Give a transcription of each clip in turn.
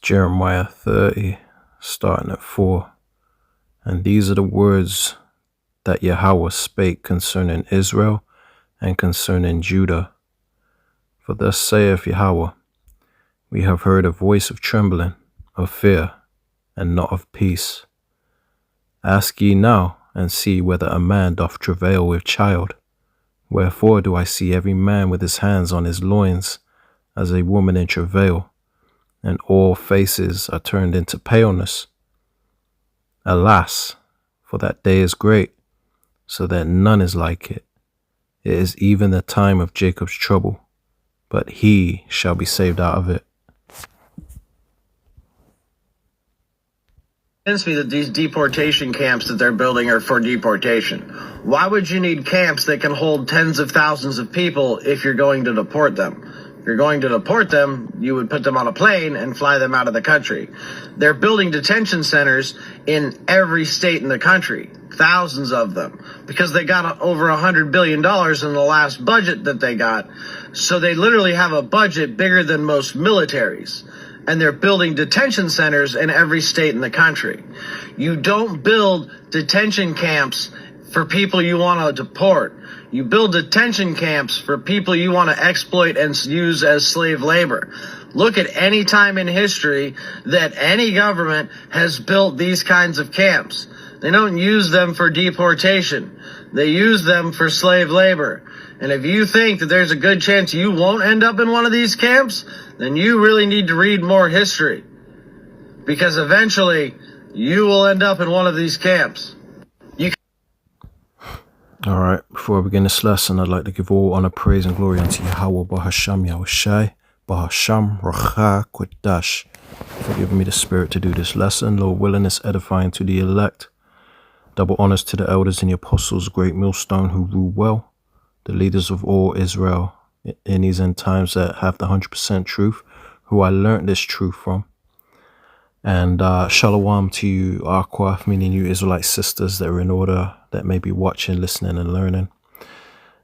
Jeremiah 30, starting at 4. And these are the words that Yahweh spake concerning Israel and concerning Judah. For thus saith Yahweh, we have heard a voice of trembling, of fear, and not of peace. Ask ye now, and see whether a man doth travail with child. Wherefore do I see every man with his hands on his loins, as a woman in travail, and all faces are turned into paleness. Alas, for that day is great, so that none is like it. It is even the time of Jacob's trouble, but he shall be saved out of it. Convince me that these deportation camps that they're building are for deportation. Why would you need camps that can hold tens of thousands of people if you're going to deport them? If you're going to deport them, you would put them on a plane and fly them out of the country. They're building detention centers in every state in the country, thousands of them, because they got over $100 billion in the last budget that they got. So they literally have a budget bigger than most militaries. And they're building detention centers in every state in the country. You don't build detention camps for people you want to deport. You build detention camps for people you want to exploit and use as slave labor. Look at any time in history that any government has built these kinds of camps. They don't use them for deportation. They use them for slave labor. And if you think that there's a good chance you won't end up in one of these camps, then you really need to read more history. Because eventually, you will end up in one of these camps. Alright, before I begin this lesson, I'd like to give all honor, praise, and glory unto Yahweh, Bahasham Yahushai, Bahasham Racha Kodash, for giving me the spirit to do this lesson. Lord willing, it's edifying to the elect. Double honors to the elders and the apostles, great millstone who rule well, the leaders of all Israel in these end times that have the 100% truth, who I learned this truth from. And shalom to you, Arquaf, meaning you Israelite sisters that are in order, that may be watching, listening, and learning.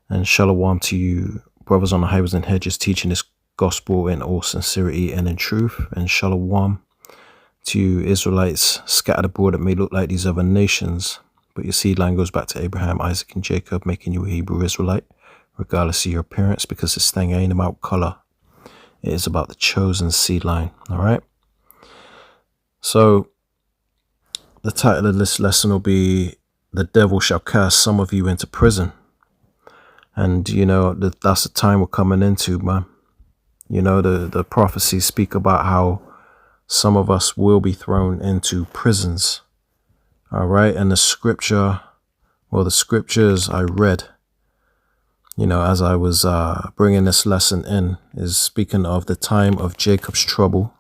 And shalom to you, brothers on the highways and hedges, teaching this gospel in all sincerity and in truth. And shalom to you, Israelites scattered abroad that may look like these other nations, but your seed line goes back to Abraham, Isaac, and Jacob, making you a Hebrew Israelite, regardless of your appearance, because this thing ain't about color. It is about the chosen seed line, all right? So, the title of this lesson will be, The Devil Shall Cast Some of You into Prison. And, you know, that's the time we're coming into, man. You know, the prophecies speak about how some of us will be thrown into prisons. All right. And the scriptures I read, you know, as I was bringing this lesson in, is speaking of the time of Jacob's trouble,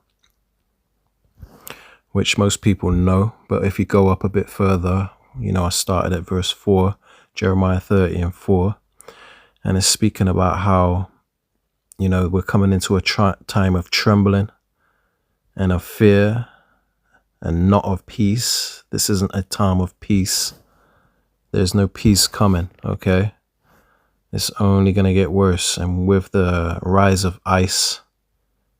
which most people know. But if you go up a bit further, you know, I started at verse 4, Jeremiah 30 and 4. And it's speaking about how, you know, we're coming into a time of trembling and of fear and not of peace. This isn't a time of peace. There's no peace coming, okay? It's only going to get worse. And with the rise of ICE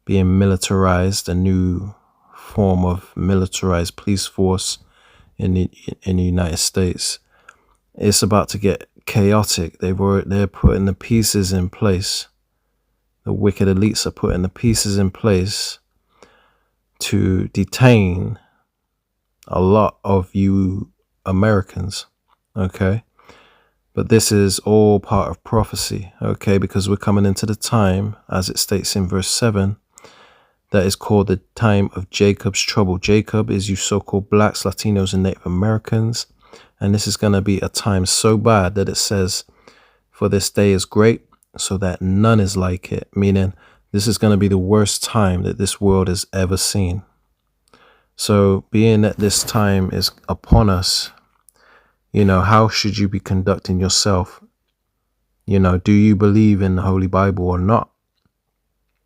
being militarized, a new form of militarized police force in the United States, it's about to get chaotic. They're putting the pieces in place. The wicked elites are putting the pieces in place to detain a lot of you Americans, okay? But this is all part of prophecy, okay? Because we're coming into the time, as it states in verse 7, that is called the time of Jacob's trouble. Jacob is you so-called blacks, Latinos, and Native Americans. And this is going to be a time so bad that it says, for this day is great, so that none is like it. Meaning, this is going to be the worst time that this world has ever seen. So, being that this time is upon us, you know, how should you be conducting yourself? You know, do you believe in the Holy Bible or not?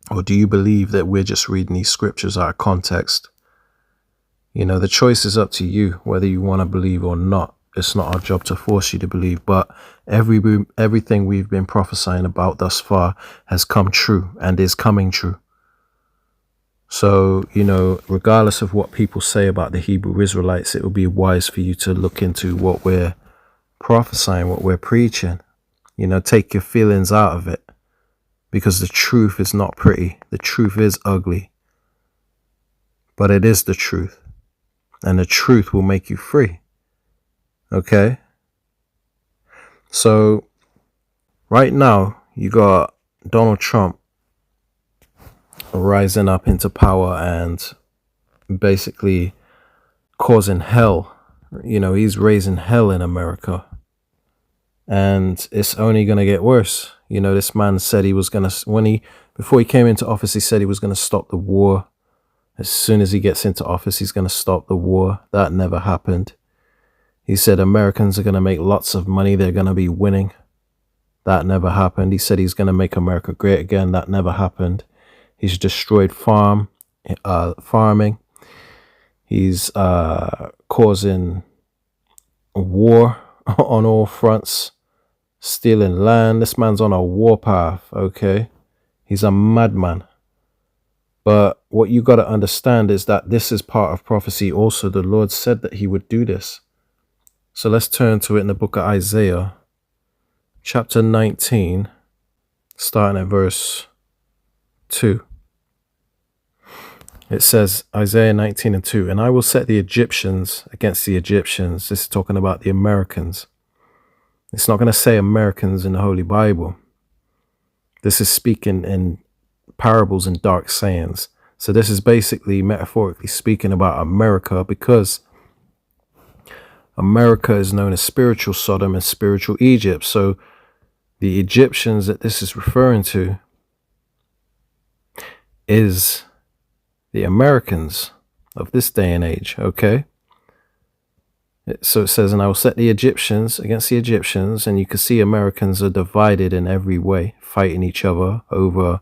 Or do you believe that we're just reading these scriptures out of context? You know, the choice is up to you, whether you want to believe or not. It's not our job to force you to believe, but everything we've been prophesying about thus far has come true and is coming true. So, regardless of what people say about the Hebrew Israelites, it would be wise for you to look into what we're prophesying, what we're preaching. Take your feelings out of it, because the truth is not pretty. The truth is ugly, but it is the truth, and the truth will make you free. Okay? So right now you got Donald Trump rising up into power and basically causing hell. He's raising hell in America, and it's only going to get worse. This man said he was going to, before he came into office, he said he was going to stop the war. As soon as he gets into office, he's going to stop the war. That never happened. He said Americans are going to make lots of money. They're going to be winning. That never happened. He said he's going to make America great again. That never happened. He's destroyed farming. He's causing war on all fronts, stealing land. This man's on a warpath, okay? He's a madman. But what you got to understand is that this is part of prophecy also. The Lord said that he would do this. So let's turn to it in the book of Isaiah, chapter 19, starting at verse 2. It says, Isaiah 19:2, and I will set the Egyptians against the Egyptians. This is talking about the Americans. It's not going to say Americans in the Holy Bible. This is speaking in parables and dark sayings. So this is basically metaphorically speaking about America, because America is known as spiritual Sodom and spiritual Egypt. So the Egyptians that this is referring to is the Americans of this day and age, okay? So it says, and I will set the Egyptians against the Egyptians, and you can see Americans are divided in every way, fighting each other over,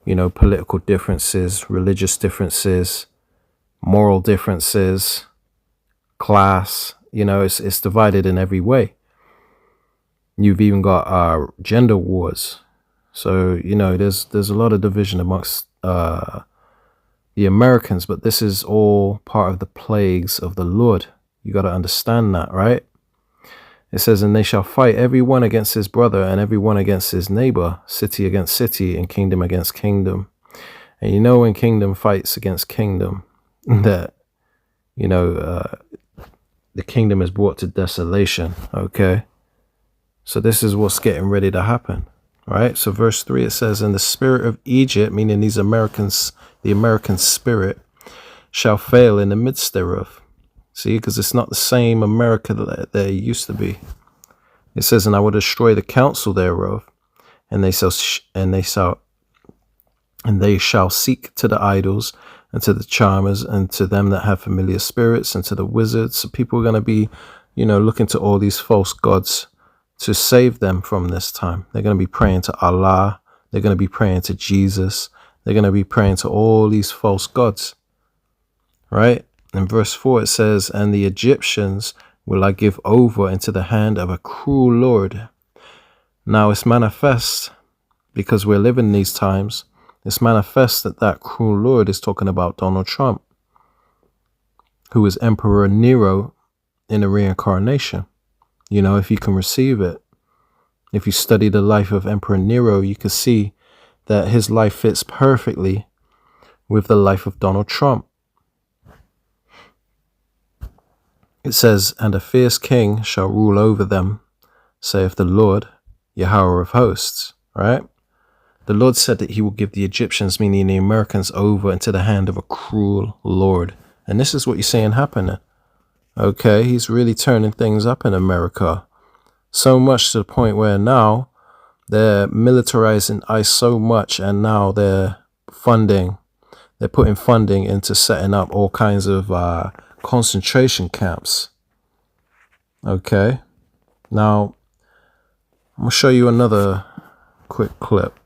political differences, religious differences, moral differences, class. It's divided in every way. You've even got gender wars. So, there's a lot of division amongst the Americans, but this is all part of the plagues of the Lord. You got to understand that, right? It says, and they shall fight every one against his brother and every one against his neighbor, city against city and kingdom against kingdom. And when kingdom fights against kingdom, that, the kingdom is brought to desolation, okay? So this is what's getting ready to happen, right? So verse 3, it says, and the spirit of Egypt, meaning these Americans, the American spirit, shall fail in the midst thereof. See, because it's not the same America that there used to be. It says, and I will destroy the counsel thereof, and they shall seek to the idols and to the charmers and to them that have familiar spirits and to the wizards. So people are going to be, looking to all these false gods to save them from this time. They're going to be praying to Allah. They're going to be praying to Jesus. They're going to be praying to all these false gods, right? In verse 4, it says, and the Egyptians will I give over into the hand of a cruel Lord. Now it's manifest, because we're living these times, it's manifest that cruel Lord is talking about Donald Trump, who is Emperor Nero in a reincarnation. If you can receive it. If you study the life of Emperor Nero, you can see that his life fits perfectly with the life of Donald Trump. It says, and a fierce king shall rule over them, saith the Lord, Yahweh of hosts, right? The Lord said that he will give the Egyptians, meaning the Americans, over into the hand of a cruel Lord. And this is what you're seeing happening. Okay, he's really turning things up in America. So much to the point where now they're militarizing ICE so much, and now they're putting funding into setting up all kinds of concentration camps. Okay, now I'm gonna show you another quick clip.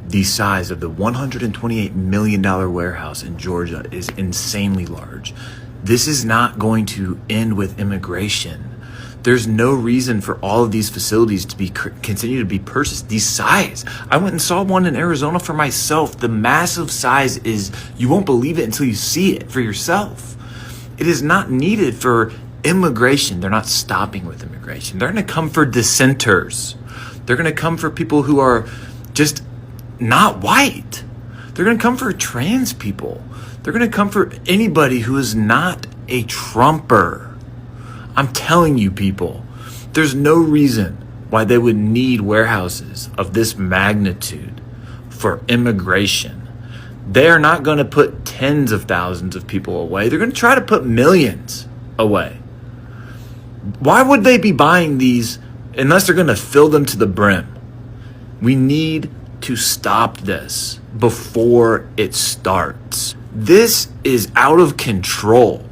The size of the $128 million warehouse in Georgia is insanely large. This is not going to end with immigration. There's no reason for all of these facilities to be continue to be purchased. These size. I went and saw one in Arizona for myself. The massive size is, you won't believe it until you see it for yourself. It is not needed for immigration. They're not stopping with immigration. They're going to come for dissenters. They're going to come for people who are just not white. They're going to come for trans people. They're going to come for anybody who is not a Trumper. I'm telling you, people, there's no reason why they would need warehouses of this magnitude for immigration. They are not going to put tens of thousands of people away. They're going to try to put millions away. Why would they be buying these unless they're going to fill them to the brim? We need to stop this before it starts. This is out of control.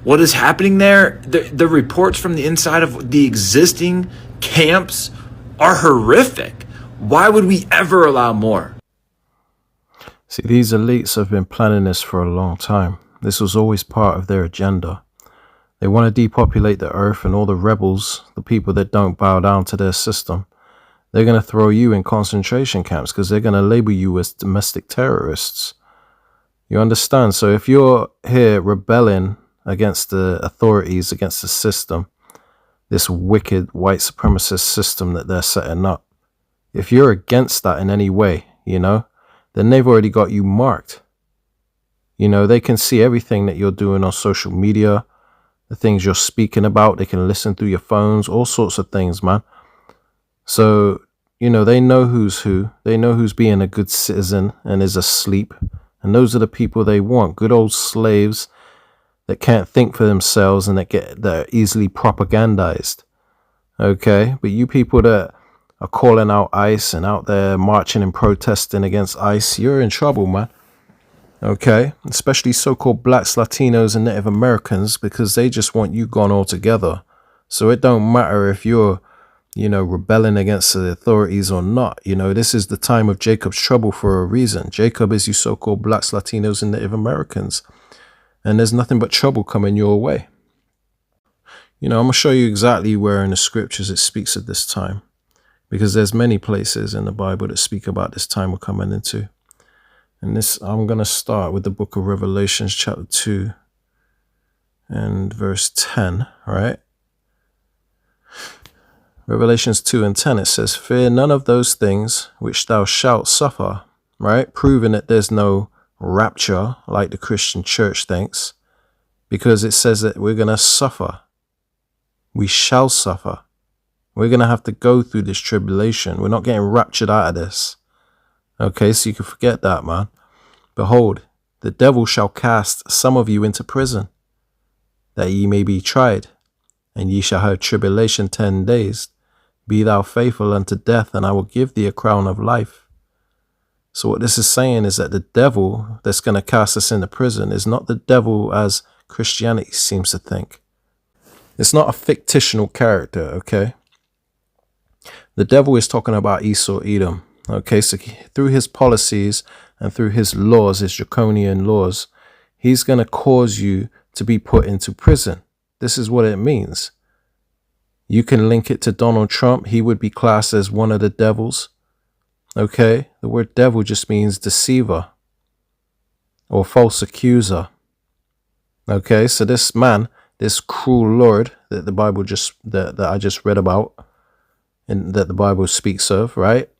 What is happening there, the reports from the inside of the existing camps are horrific. Why would we ever allow more? See, these elites have been planning this for a long time. This was always part of their agenda. They want to depopulate the earth, and all the rebels, the people that don't bow down to their system, they're going to throw you in concentration camps because they're going to label you as domestic terrorists. You understand? So if you're here rebelling against the authorities, against the system, this wicked white supremacist system that they're setting up, if you're against that in any way, then they've already got you marked. They can see everything that you're doing on social media, the things you're speaking about. They can listen through your phones, all sorts of things, man. So, they know who's who. They know who's being a good citizen and is asleep. And those are the people they want. Good old slaves that can't think for themselves and that are easily propagandized. Okay? But you people that are calling out ICE and out there marching and protesting against ICE, you're in trouble, man. Okay? Especially so-called blacks, Latinos, and Native Americans, because they just want you gone altogether. So it don't matter if you're, rebelling against the authorities or not. This is the time of Jacob's trouble for a reason. Jacob is you so-called blacks, Latinos, and Native Americans. And there's nothing but trouble coming your way. I'm going to show you exactly where in the scriptures it speaks of this time. Because there's many places in the Bible that speak about this time we're coming into. And I'm going to start with the book of Revelations chapter 2 and verse 10, right? Revelations 2 and 10, it says, "Fear none of those things which thou shalt suffer," right? Proving that there's no rapture like the Christian church thinks, because it says that we're going to suffer. We shall suffer. We're going to have to go through this tribulation. We're not getting raptured out of this. Okay, so you can forget that, man. "Behold, the devil shall cast some of you into prison, that ye may be tried, and ye shall have tribulation 10 days. Be thou faithful unto death, and I will give thee a crown of life." So what this is saying is that the devil that's going to cast us into prison is not the devil as Christianity seems to think. It's not a fictional character, okay? The devil is talking about Esau, Edom, okay? So through his policies and through his laws, his draconian laws, he's going to cause you to be put into prison. This is what it means. You can link it to Donald Trump. He would be classed as one of the devils. Okay? The word devil just means deceiver or false accuser. Okay? So this man, this cruel Lord that the Bible that I just read about and that the Bible speaks of, right?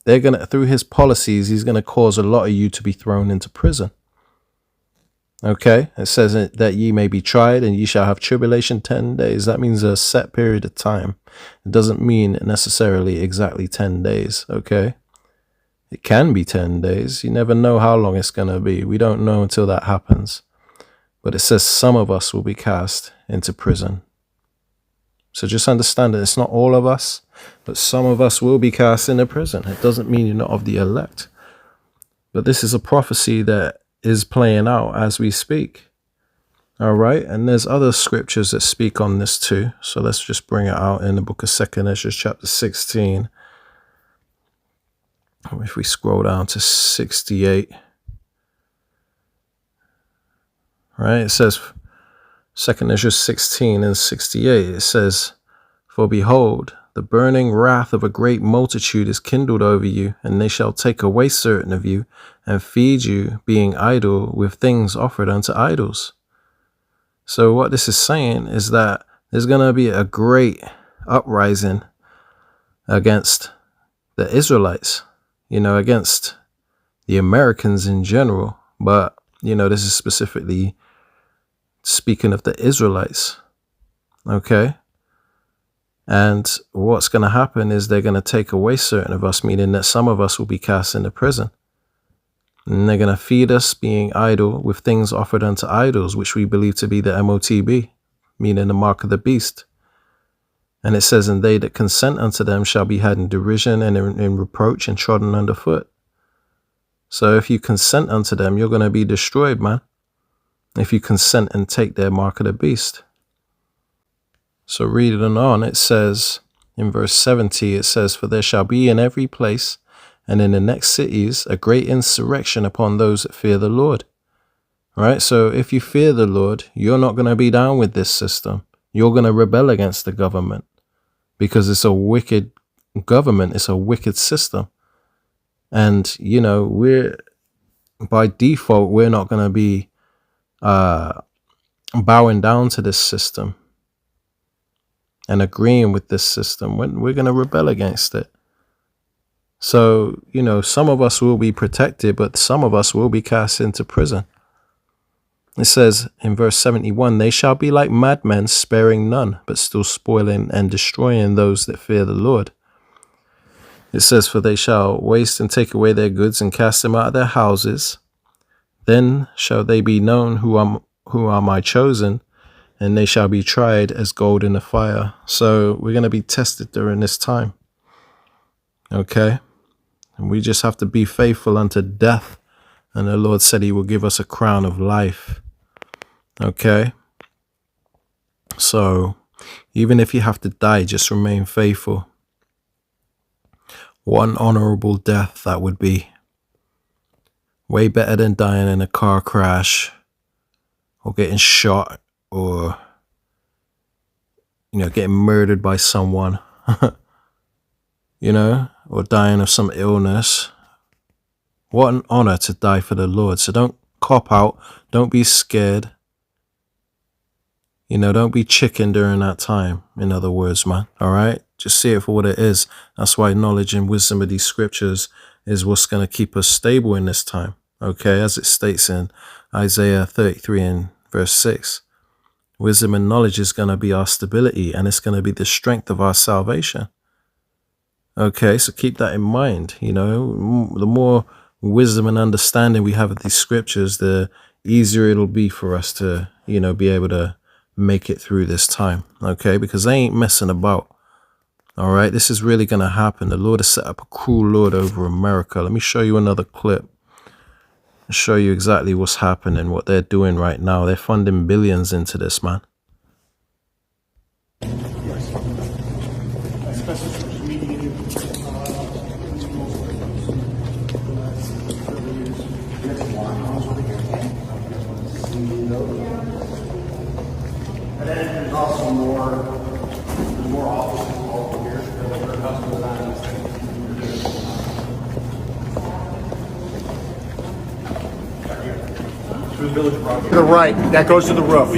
Through his policies, he's going to cause a lot of you to be thrown into prison. Okay, it says that ye may be tried and ye shall have tribulation 10 days. That means a set period of time. It doesn't mean necessarily exactly 10 days, okay? It can be 10 days. You never know how long it's going to be. We don't know until that happens. But it says some of us will be cast into prison. So just understand that it's not all of us, but some of us will be cast into prison. It doesn't mean you're not of the elect. But this is a prophecy that is playing out as we speak. All right. And there's other scriptures that speak on this too. So let's just bring it out in the book of 2 Ezra chapter 16. If we scroll down to 68. Right. It says, 2 Ezra 16 and 68, it says, "For behold, the burning wrath of a great multitude is kindled over you, and they shall take away certain of you, and feed you, being idle, with things offered unto idols." So what this is saying is that there's going to be a great uprising against the Israelites, against the Americans in general. But, this is specifically speaking of the Israelites. Okay. And what's going to happen is they're going to take away certain of us, meaning that some of us will be cast into prison. And they're going to feed us, being idle, with things offered unto idols, which we believe to be the MOTB, meaning the mark of the beast. And it says, "And they that consent unto them shall be had in derision and in reproach and trodden underfoot." So if you consent unto them, you're going to be destroyed, man. If you consent and take their mark of the beast. So reading on, it says in verse 70, it says, "For there shall be in every place and in the next cities a great insurrection upon those that fear the Lord." Right? So if you fear the Lord, you're not going to be down with this system. You're going to rebel against the government because it's a wicked government. It's a wicked system. And, by default, we're not going to be bowing down to this system and agreeing with this system. We're going to rebel against it. So, some of us will be protected, but some of us will be cast into prison. It says in verse 71, "They shall be like madmen, sparing none, but still spoiling and destroying those that fear the Lord." It says, "For they shall waste and take away their goods and cast them out of their houses. Then shall they be known who are my chosen, and they shall be tried as gold in the fire." So we're going to be tested during this time. Okay? And we just have to be faithful unto death. And the Lord said he will give us a crown of life. Okay? So even if you have to die, just remain faithful. What an honorable death that would be. Way better than dying in a car crash or getting shot or, getting murdered by someone, or dying of some illness. What an honor to die for the Lord. So don't cop out. Don't be scared. Don't be chicken during that time. In other words, man. All right. Just see it for what it is. That's why knowledge and wisdom of these scriptures is what's going to keep us stable in this time. Okay. As it states in Isaiah 33 and verse 6. Wisdom and knowledge is going to be our stability, and it's going to be the strength of our salvation. Okay. So keep that in mind. The more wisdom and understanding we have of these scriptures, the easier it'll be for us to, be able to make it through this time. Okay. Because they ain't messing about. All right. This is really going to happen. The Lord has set up a cruel Lord over America. Let me show you another clip and show you exactly what's happening, what they're doing right now. They're funding billions into this, man. And then there's also more offices over here. There are customers on these things. To the village property. To the right, that goes to the roof.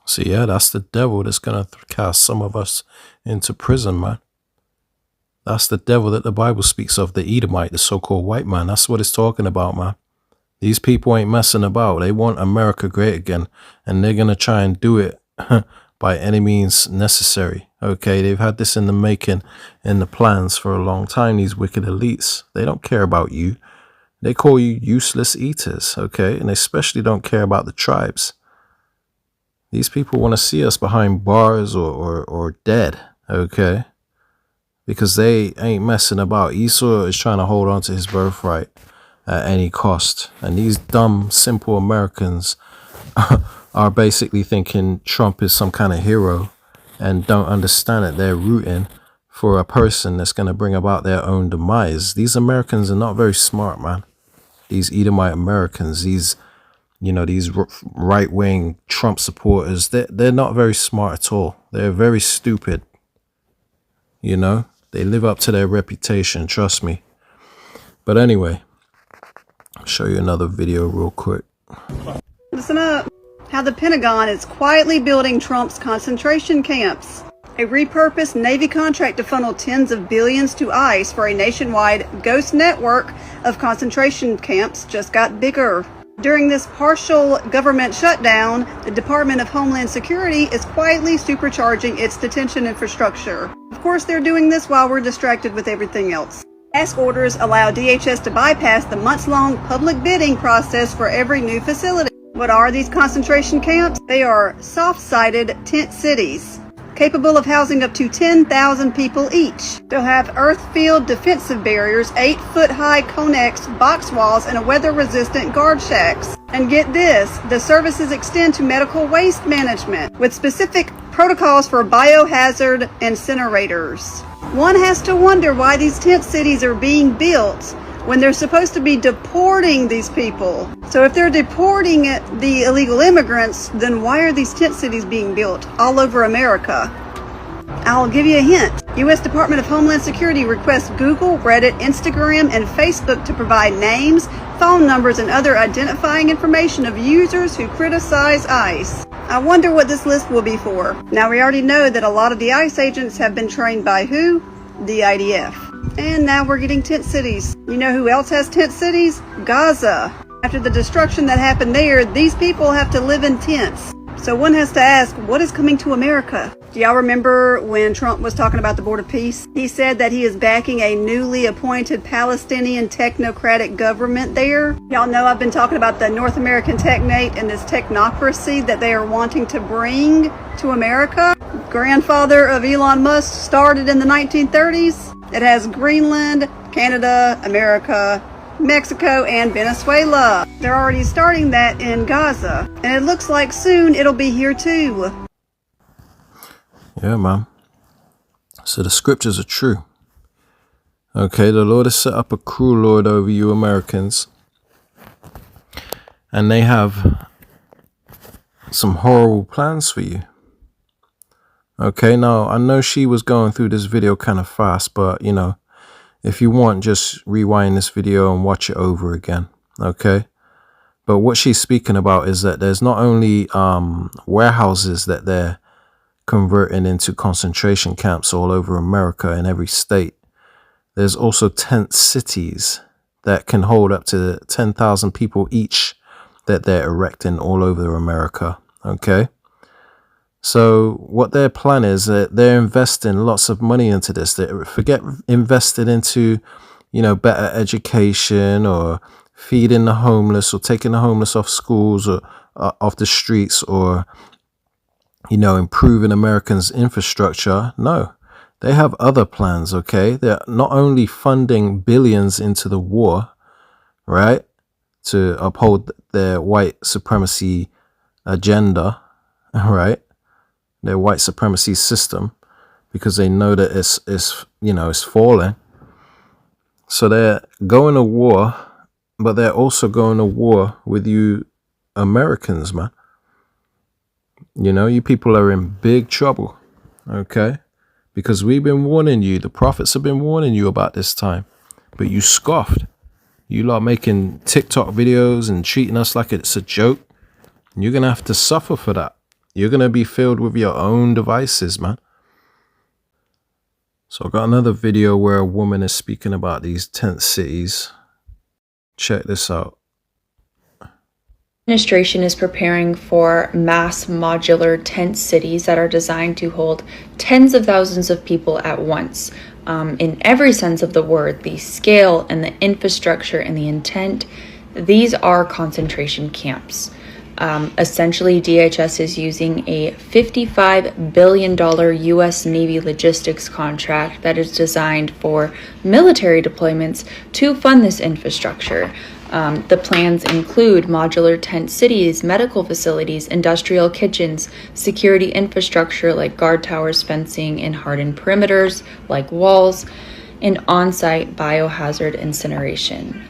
So yeah, that's the devil that's going to cast some of us into prison, man. That's the devil that the Bible speaks of, the Edomite, the so-called white man. That's what it's talking about, man. These people ain't messing about. They want America great again, and they're going to try and do it by any means necessary. Okay, they've had this in the making, in the plans for a long time, these wicked elites. They don't care about you. They call you useless eaters, okay? And they especially don't care about the tribes. These people want to see us behind bars or dead, okay? Because they ain't messing about. Esau is trying to hold on to his birthright at any cost. And these dumb, simple Americans are basically thinking Trump is some kind of hero and don't understand that they're rooting for a person that's going to bring about their own demise. These Americans are not very smart, man. These Edomite Americans, these right-wing Trump supporters, they're not very smart at all. They're very stupid. You know, they live up to their reputation, trust me. But anyway, I'll show you another video real quick. Listen up. How the Pentagon is quietly building Trump's concentration camps. A repurposed Navy contract to funnel tens of billions to ICE for a nationwide ghost network of concentration camps just got bigger. During this partial government shutdown, the Department of Homeland Security is quietly supercharging its detention infrastructure. Of course, they're doing this while we're distracted with everything else. Task orders allow DHS to bypass the months-long public bidding process for every new facility. What are these concentration camps? They are soft-sided tent cities, capable of housing up to 10,000 people each. They'll have earth-filled defensive barriers, 8-foot-high Conex box walls, and a weather-resistant guard shacks. And get this, the services extend to medical waste management, with specific protocols for biohazard incinerators. One has to wonder why these tent cities are being built when they're supposed to be deporting these people. So if they're deporting the illegal immigrants, then why are these tent cities being built all over America? I'll give you a hint. U.S. Department of Homeland Security requests Google, Reddit, Instagram, and Facebook to provide names, phone numbers, and other identifying information of users who criticize ICE. I wonder what this list will be for. Now, we already know that a lot of the ICE agents have been trained by who? The IDF. And now we're getting tent cities. You know who else has tent cities? Gaza. After the destruction that happened there, these people have to live in tents. So one has to ask, what is coming to America? Do y'all remember when Trump was talking about the Board of Peace? He said that he is backing a newly appointed Palestinian technocratic government there. Y'all know I've been talking about the North American technate and this technocracy that they are wanting to bring to America. Grandfather of Elon Musk started in the 1930s. It has Greenland, Canada, America, Mexico, and Venezuela. They're already starting that in Gaza. And it looks like soon it'll be here too. Yeah, man. So the scriptures are true. Okay, the Lord has set up a cruel lord over you Americans. And they have some horrible plans for you. Okay, now I know she was going through this video kind of fast, but you know, if you want, just rewind this video and watch it over again. Okay, but what she's speaking about is that there's not only warehouses that they're converting into concentration camps all over America in every state. There's also tent cities that can hold up to 10,000 people each that they're erecting all over America. Okay. So what their plan is that they're investing lots of money into this. They forget invested into, you know, better education or feeding the homeless or taking the homeless off schools or off the streets or, you know, improving Americans' infrastructure. No, they have other plans. OK, they're not only funding billions into the war, right, to uphold their white supremacy agenda. Right. Their white supremacy system, because they know that it's falling. So they're going to war, but they're also going to war with you Americans, man. You know, you people are in big trouble, okay? Because we've been warning you, the prophets have been warning you about this time, but you scoffed. You lot making TikTok videos and treating us like it's a joke. You're going to have to suffer for that. You're going to be filled with your own devices, man. So I got another video where a woman is speaking about these tent cities. Check this out. Administration is preparing for mass modular tent cities that are designed to hold tens of thousands of people at once. in every sense of the word, the scale and the infrastructure and the intent, these are concentration camps. Essentially, DHS is using a $55 billion U.S. Navy logistics contract that is designed for military deployments to fund this infrastructure. The plans include modular tent cities, medical facilities, industrial kitchens, security infrastructure like guard towers, fencing, and hardened perimeters like walls, and on-site biohazard incineration.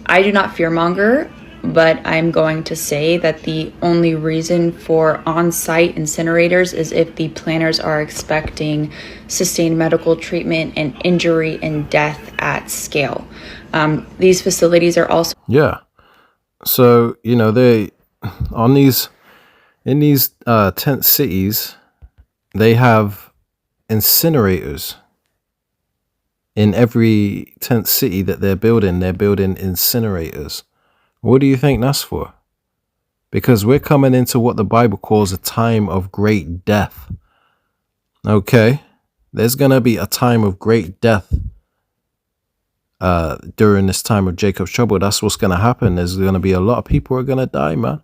I do not fearmonger, but I'm going to say that the only reason for on-site incinerators is if the planners are expecting sustained medical treatment and injury and death at scale. These facilities are also Yeah. So, they in these tent cities, they have incinerators. In every tent city that they're building incinerators. What do you think that's for? Because we're coming into what the Bible calls a time of great death. Okay? There's going to be a time of great death during this time of Jacob's trouble. That's what's going to happen. There's going to be a lot of people who are going to die, man.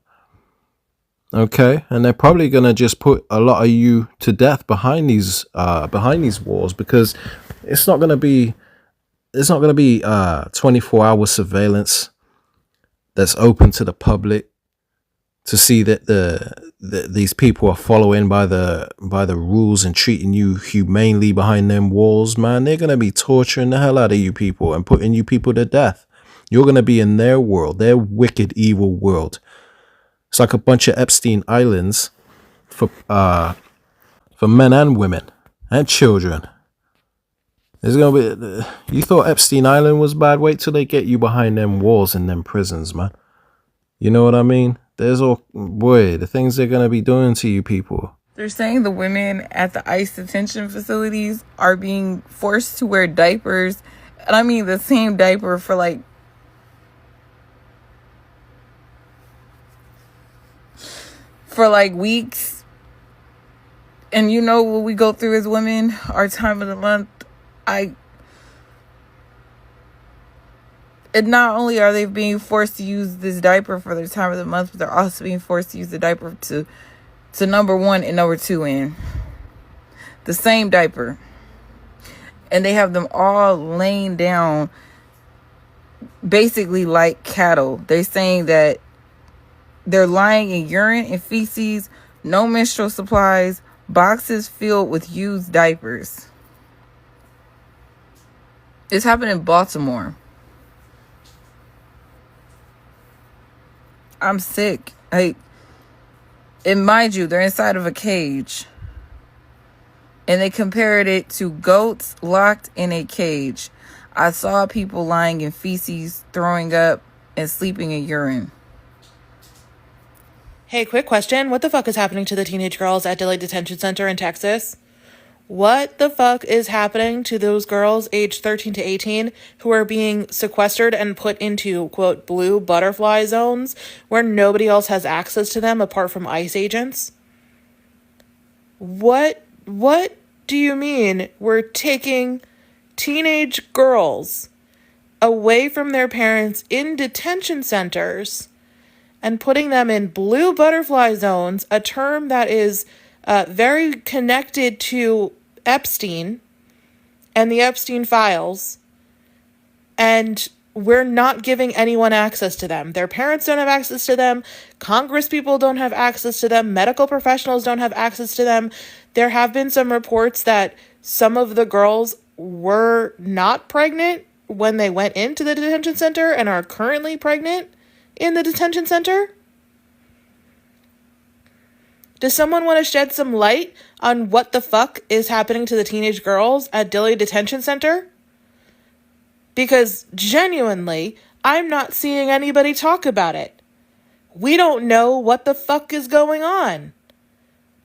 Okay? And they're probably going to just put a lot of you to death behind these walls, because it's not going to be 24-hour surveillance that's open to the public to see that these people are following by the rules and treating you humanely behind them walls, man. They're going to be torturing the hell out of you people and putting you people to death. You're going to be in their world, their wicked, evil world. It's like a bunch of Epstein Islands for men and women and children. There's gonna be. You thought Epstein Island was bad? Wait till they get you behind them walls in them prisons, man. You know what I mean? The things they're gonna be doing to you people. They're saying the women at the ICE detention facilities are being forced to wear diapers, and I mean the same diaper for like weeks. And you know what we go through as women, our time of the month. And not only are they being forced to use this diaper for their time of the month, but they're also being forced to use the diaper to number 1 and number 2 in. The same diaper. And they have them all laying down basically like cattle. They're saying that they're lying in urine and feces, no menstrual supplies, boxes filled with used diapers. It's happened in Baltimore. I'm sick. And mind you, they're inside of a cage. And they compared it to goats locked in a cage. I saw people lying in feces, throwing up, and sleeping in urine. Hey, quick question. What the fuck is happening to the teenage girls at Dilley Detention Center in Texas? What the fuck is happening to those girls aged 13 to 18 who are being sequestered and put into, quote, blue butterfly zones where nobody else has access to them apart from ICE agents? What do you mean we're taking teenage girls away from their parents in detention centers and putting them in blue butterfly zones, a term that is very connected to Epstein and the Epstein files, and we're not giving anyone access to them. Their parents don't have access to them. Congress people don't have access to them. Medical professionals don't have access to them. There have been some reports that some of the girls were not pregnant when they went into the detention center and are currently pregnant in the detention center. Does someone want to shed some light on what the fuck is happening to the teenage girls at Dilley Detention Center? Because genuinely, I'm not seeing anybody talk about it. We don't know what the fuck is going on.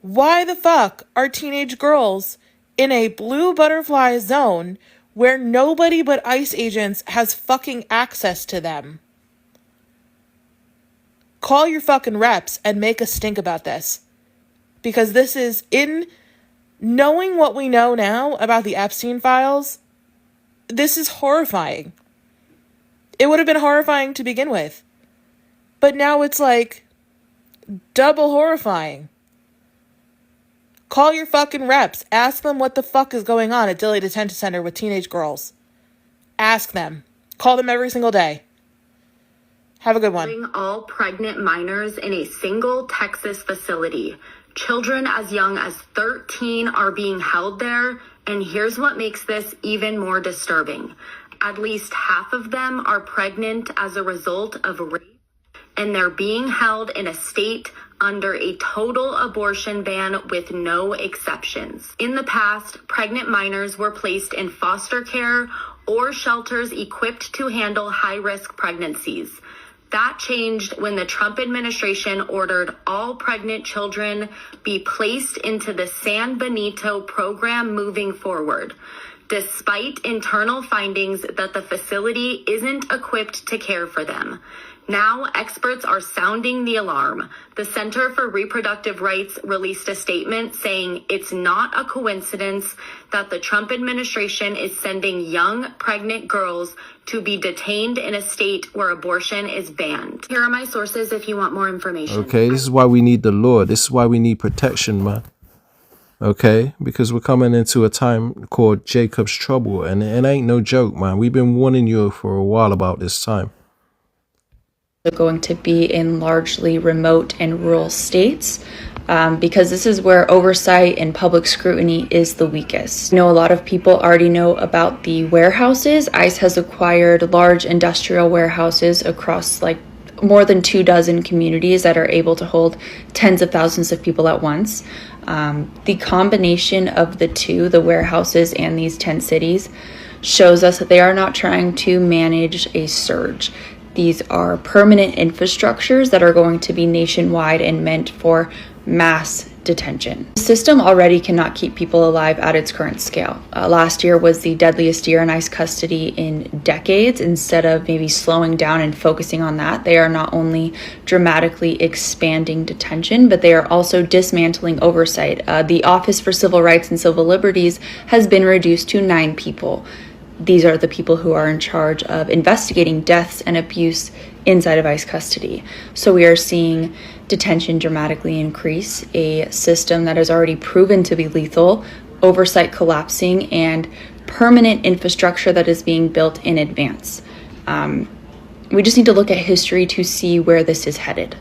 Why the fuck are teenage girls in a blue butterfly zone where nobody but ICE agents has fucking access to them? Call your fucking reps and make a stink about this. Because this is Knowing what we know now about the Epstein files, this is horrifying. It would have been horrifying to begin with. But now it's like double horrifying. Call your fucking reps. Ask them what the fuck is going on at Dilley Detention Center with teenage girls. Ask them. Call them every single day. Have a good one. All pregnant minors in a single Texas facility. Children as young as 13 are being held there, and here's what makes this even more disturbing. At least half of them are pregnant as a result of rape, and they're being held in a state under a total abortion ban with no exceptions. In the past, pregnant minors were placed in foster care or shelters equipped to handle high-risk pregnancies. That changed when the Trump administration ordered all pregnant children be placed into the San Benito program moving forward, despite internal findings that the facility isn't equipped to care for them. Now, experts are sounding the alarm. The Center for Reproductive Rights released a statement saying it's not a coincidence that the Trump administration is sending young pregnant girls to be detained in a state where abortion is banned. Here are my sources if you want more information. Okay, this is why we need the Lord. This is why we need protection, man. Okay, because we're coming into a time called Jacob's trouble, and it ain't no joke, man. We've been warning you for a while about this time. They're going to be in largely remote and rural states because this is where oversight and public scrutiny is the weakest. I know a lot of people already know about the warehouses. ICE has acquired large industrial warehouses across like more than 24 communities that are able to hold tens of thousands of people at once. The combination of the two, the warehouses and these 10 cities, shows us that they are not trying to manage a surge. These are permanent infrastructures that are going to be nationwide and meant for mass detention. The system already cannot keep people alive at its current scale. Last year was the deadliest year in ICE custody in decades. Instead of maybe slowing down and focusing on that, they are not only dramatically expanding detention, but they are also dismantling oversight. The Office for Civil Rights and Civil Liberties has been reduced to 9 people. These are the people who are in charge of investigating deaths and abuse inside of ICE custody. So we are seeing detention dramatically increase, a system that has already proven to be lethal, oversight collapsing, and permanent infrastructure that is being built in advance. We just need to look at history to see where this is headed.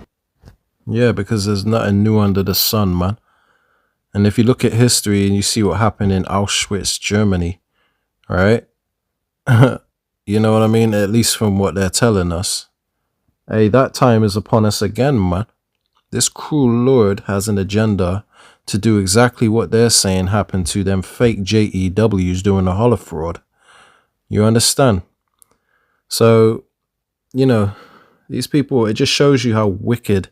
Yeah, because there's nothing new under the sun, man. And if you look at history and you see what happened in Auschwitz, Germany, right? You know what I mean? At least from what they're telling us. Hey, that time is upon us again, man. This cruel Lord has an agenda to do exactly what they're saying happened to them fake JEWs doing the Holler fraud. You understand? So, you know, these people, it just shows you how wicked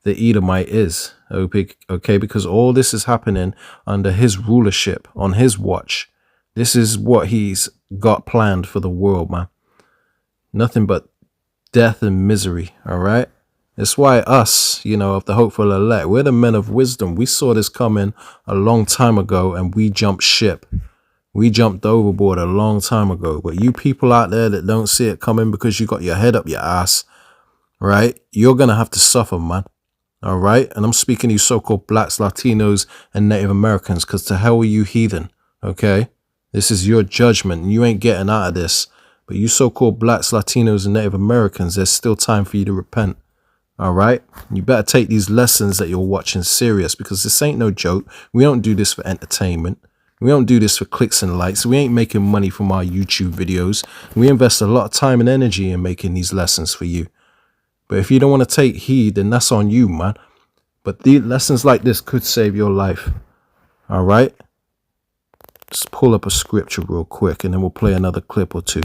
the Edomite is. Okay, because all this is happening under his rulership, on his watch. This is what he's got planned for the world, man. Nothing but death and misery, all right? It's why us, you know, of the hopeful elect, we're the men of wisdom. We saw this coming a long time ago and we jumped ship. We jumped overboard a long time ago. But you people out there that don't see it coming because you got your head up your ass, right? You're going to have to suffer, man. All right? And I'm speaking to you so-called blacks, Latinos, and Native Americans, because to hell with you heathen, okay? This is your judgment. You ain't getting out of this. But you so-called blacks, Latinos, and Native Americans, there's still time for you to repent. All right? You better take these lessons that you're watching serious, because this ain't no joke. We don't do this for entertainment. We don't do this for clicks and likes. We ain't making money from our YouTube videos. We invest a lot of time and energy in making these lessons for you. But if you don't want to take heed, then that's on you, man. But the lessons like this could save your life. All right? Just pull up a scripture real quick and then we'll play another clip or two.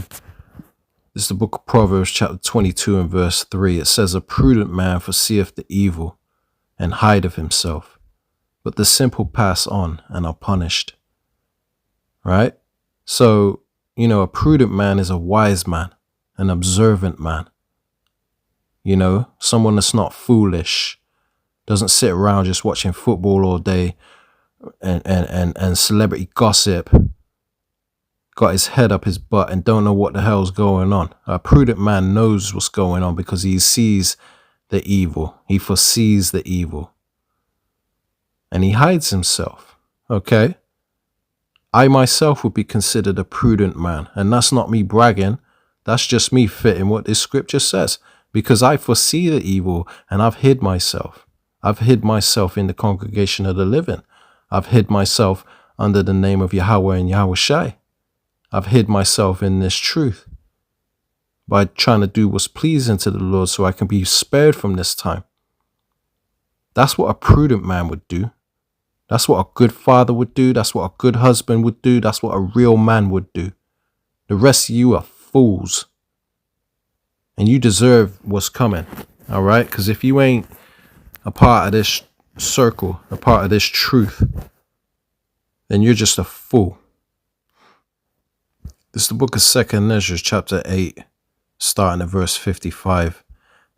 This is the book of Proverbs chapter 22 and verse 3. It says, "A prudent man foreseeth the evil and hideth himself, but the simple pass on and are punished." Right? So, you know, a prudent man is a wise man, an observant man. You know, someone that's not foolish, doesn't sit around just watching football all day, and celebrity gossip got his head up his butt and don't know what the hell's going on. A prudent man knows what's going on because he sees the evil. He foresees the evil. And he hides himself. Okay? I myself would be considered a prudent man. And that's not me bragging. That's just me fitting what this scripture says. Because I foresee the evil and I've hid myself. I've hid myself in the congregation of the living. I've hid myself under the name of Yahweh and Yahweh Shai. I've hid myself in this truth by trying to do what's pleasing to the Lord so I can be spared from this time. That's what a prudent man would do. That's what a good father would do. That's what a good husband would do. That's what a real man would do. The rest of you are fools. And you deserve what's coming. All right? Because if you ain't a part of this circle, a part of this truth, then you're just a fool. This is the book of 2 Ezra, chapter 8, starting at verse 55.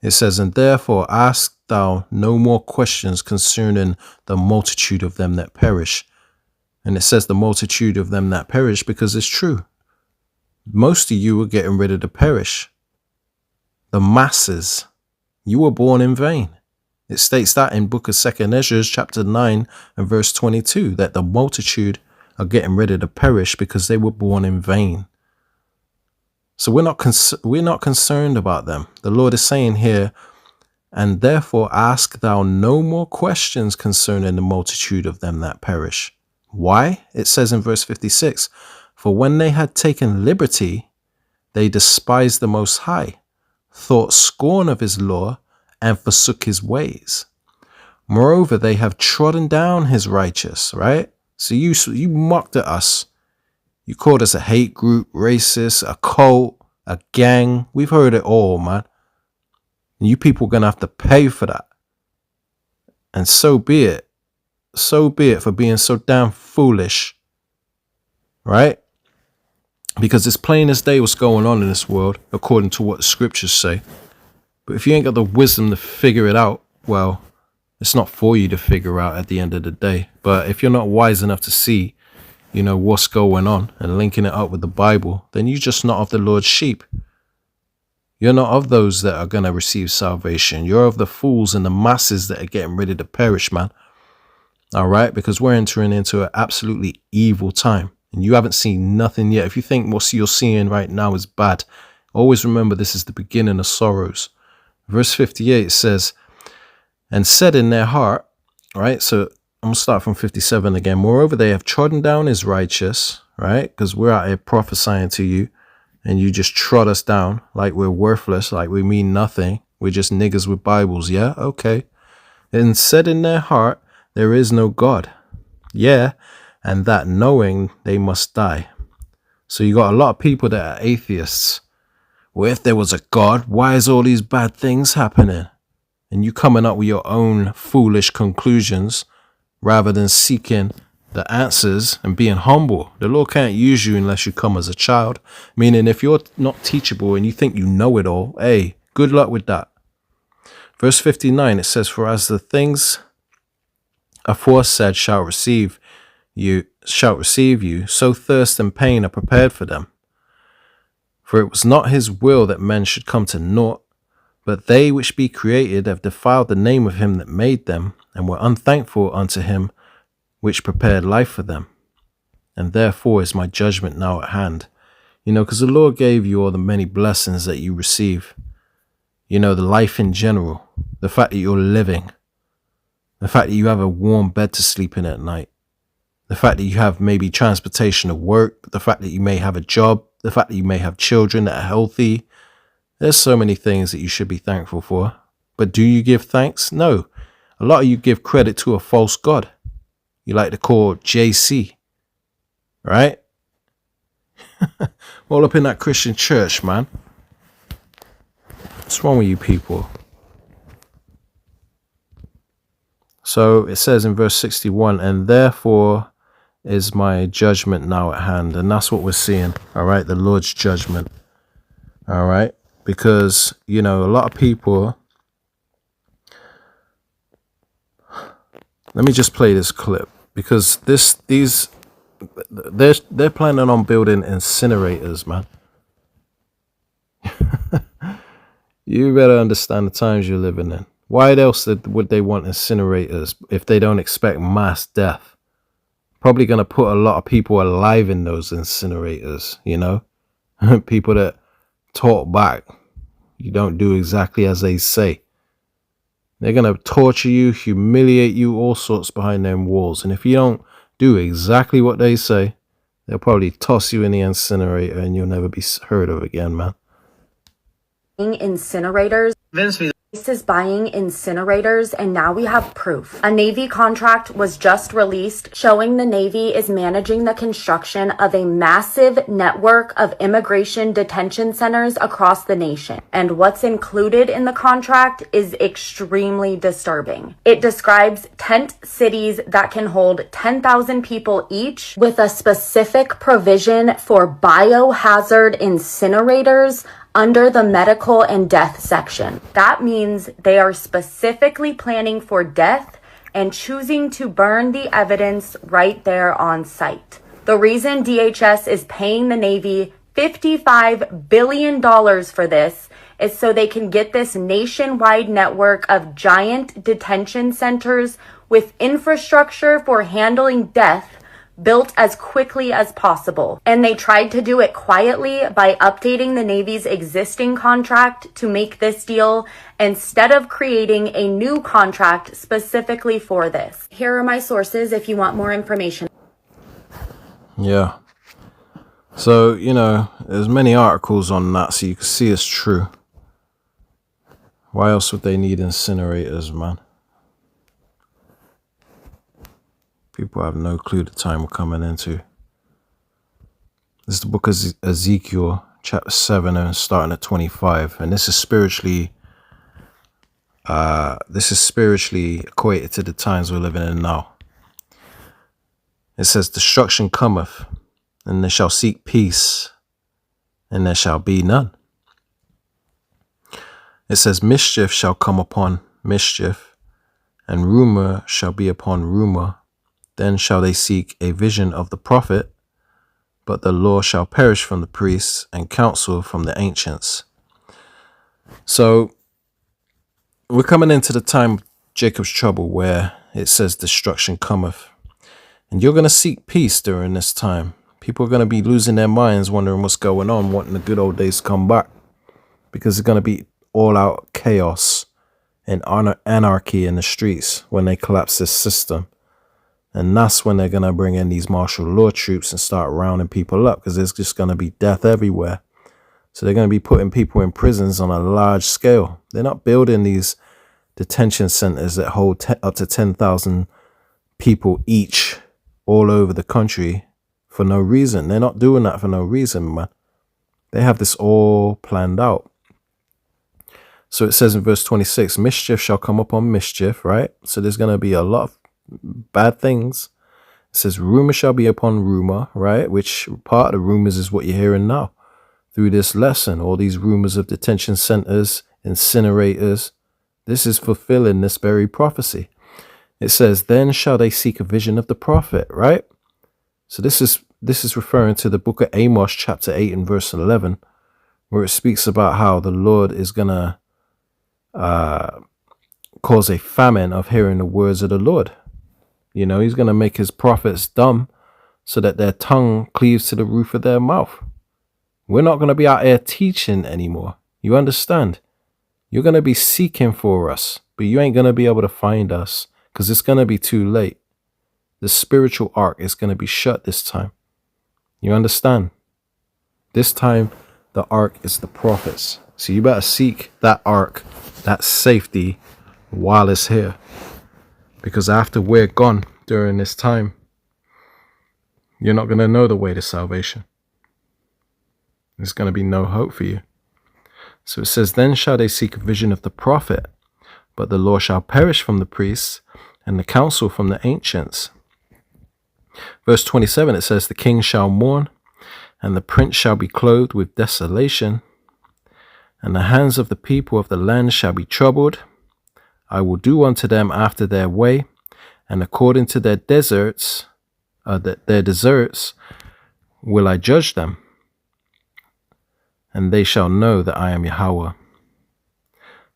It says, "And therefore ask thou no more questions concerning the multitude of them that perish." And it says the multitude of them that perish because it's true. Most of you are getting ready to perish. The masses. You were born in vain. It states that in book of 2 Ezra, chapter 9 and verse 22, that the multitude are getting ready to perish because they were born in vain. So we're not concerned about them. The Lord is saying here, "And therefore ask thou no more questions concerning the multitude of them that perish." Why? It says in verse 56, "For when they had taken liberty, they despised the Most High, thought scorn of his law, and forsook his ways. Moreover, they have trodden down his righteous," right? So you mocked at us. You called us a hate group, racist, a cult, a gang. We've heard it all, man. And you people are going to have to pay for that. And so be it. So be it for being so damn foolish. Right? Because it's plain as day what's going on in this world, according to what the scriptures say. But if you ain't got the wisdom to figure it out, well, it's not for you to figure out at the end of the day. But if you're not wise enough to see, what's going on and linking it up with the Bible, then you're just not of the Lord's sheep. You're not of those that are going to receive salvation. You're of the fools and the masses that are getting ready to perish, man. All right? Because we're entering into an absolutely evil time. And you haven't seen nothing yet. If you think what you're seeing right now is bad, always remember this is the beginning of sorrows. Verse 58 says, "And said in their heart," right? So I'm going to start from 57 again. "Moreover, they have trodden down his righteous," right? Because we're out here prophesying to you and you just trod us down like we're worthless, like we mean nothing. We're just niggas with Bibles. Yeah, okay. "And said in their heart, there is no God. Yeah, and that knowing they must die." So you got a lot of people that are atheists. Well, if there was a God, why is all these bad things happening? And you coming up with your own foolish conclusions rather than seeking the answers and being humble. The Lord can't use you unless you come as a child. Meaning if you're not teachable and you think you know it all, hey, good luck with that. Verse 59, it says, "For as the things aforesaid shall receive you, so thirst and pain are prepared for them. For it was not his will that men should come to naught, but they which be created have defiled the name of him that made them, and were unthankful unto him which prepared life for them. And therefore is my judgment now at hand." Because the Lord gave you all the many blessings that you receive. The life in general, the fact that you're living, the fact that you have a warm bed to sleep in at night, the fact that you have maybe transportation to work, the fact that you may have a job, the fact that you may have children that are healthy. There's so many things that you should be thankful for. But do you give thanks? No. A lot of you give credit to a false god. You like to call JC, right? All up in that Christian church, man. What's wrong with you people? So it says in verse 61, "And therefore is my judgment now at hand." And that's what we're seeing, all right? The Lord's judgment, all right? Because, a lot of people... Let me just play this clip because they're planning on building incinerators, man. You better understand the times you're living in. Why else would they want incinerators if they don't expect mass death? Probably going to put a lot of people alive in those incinerators, you know? People that talk back. You don't do exactly as they say. They're going to torture you, humiliate you, all sorts behind them walls. And if you don't do exactly what they say, they'll probably toss you in the incinerator and you'll never be heard of again, man. Incinerators. Convince me. This is buying incinerators, and now we have proof. A Navy contract was just released showing the Navy is managing the construction of a massive network of immigration detention centers across the nation. And what's included in the contract is extremely disturbing. It describes tent cities that can hold 10,000 people each with a specific provision for biohazard incinerators under the medical and death section. That means they are specifically planning for death and choosing to burn the evidence right there on site. The reason DHS is paying the Navy $55 billion for this is so they can get this nationwide network of giant detention centers with infrastructure for handling death built as quickly as possible. And they tried to do it quietly by updating the Navy's existing contract to make this deal instead of creating a new contract specifically for this. Here are my sources if you want more information. Yeah. So, you know, there's many articles on that so you can see it's true. Why else would they need incinerators, man? People have no clue the time we're coming into. This is the book of Ezekiel, chapter 7, and starting at 25. And this is spiritually equated to the times we're living in now. It says, destruction cometh, and they shall seek peace, and there shall be none. It says, mischief shall come upon mischief, and rumor shall be upon rumor. Then shall they seek a vision of the prophet, but the law shall perish from the priests and counsel from the ancients. So we're coming into the time of Jacob's trouble where it says destruction cometh. And you're going to seek peace during this time. People are going to be losing their minds, wondering what's going on, wanting the good old days to come back. Because it's going to be all out chaos and anarchy in the streets when they collapse this system. And that's when they're going to bring in these martial law troops and start rounding people up, because there's just going to be death everywhere. So they're going to be putting people in prisons on a large scale. They're not building these detention centers that hold up to 10,000 people each all over the country for no reason. They're not doing that for no reason, man. They have this all planned out. So it says in verse 26, mischief shall come upon mischief, right? So there's going to be a lot of bad things. It says rumor shall be upon rumor, right? Which part of the rumors is what you're hearing now through this lesson. All these rumors of detention centers, incinerators. This is fulfilling this very prophecy. It says, then shall they seek a vision of the prophet, right? So this is referring to the book of Amos, chapter 8 and verse 11, where it speaks about how the Lord is going to cause a famine of hearing the words of the Lord. You know, he's going to make his prophets dumb so that their tongue cleaves to the roof of their mouth. We're not going to be out here teaching anymore. You understand? You're going to be seeking for us, but you ain't going to be able to find us because it's going to be too late. The spiritual ark is going to be shut this time. You understand? This time, the ark is the prophets. So you better seek that ark, that safety, while it's here. Because after we're gone during this time, you're not going to know the way to salvation. There's going to be no hope for you. So it says, then shall they seek a vision of the prophet, but the law shall perish from the priests and the counsel from the ancients. Verse 27, it says, the king shall mourn, and the prince shall be clothed with desolation, and the hands of the people of the land shall be troubled. I will do unto them after their way, and according to their deserts will I judge them, and they shall know that I am Yahweh.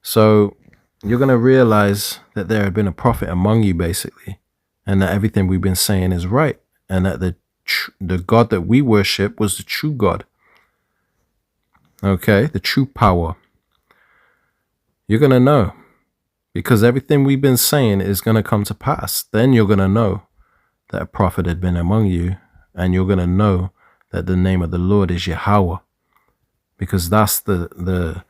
So you're going to realize that there had been a prophet among you, basically, and that everything we've been saying is right, and that the God that we worship was the true God. Okay, the true power. You're going to know, because everything we've been saying is going to come to pass. Then you're going to know that a prophet had been among you, and you're going to know that the name of the Lord is Yahweh, because that's the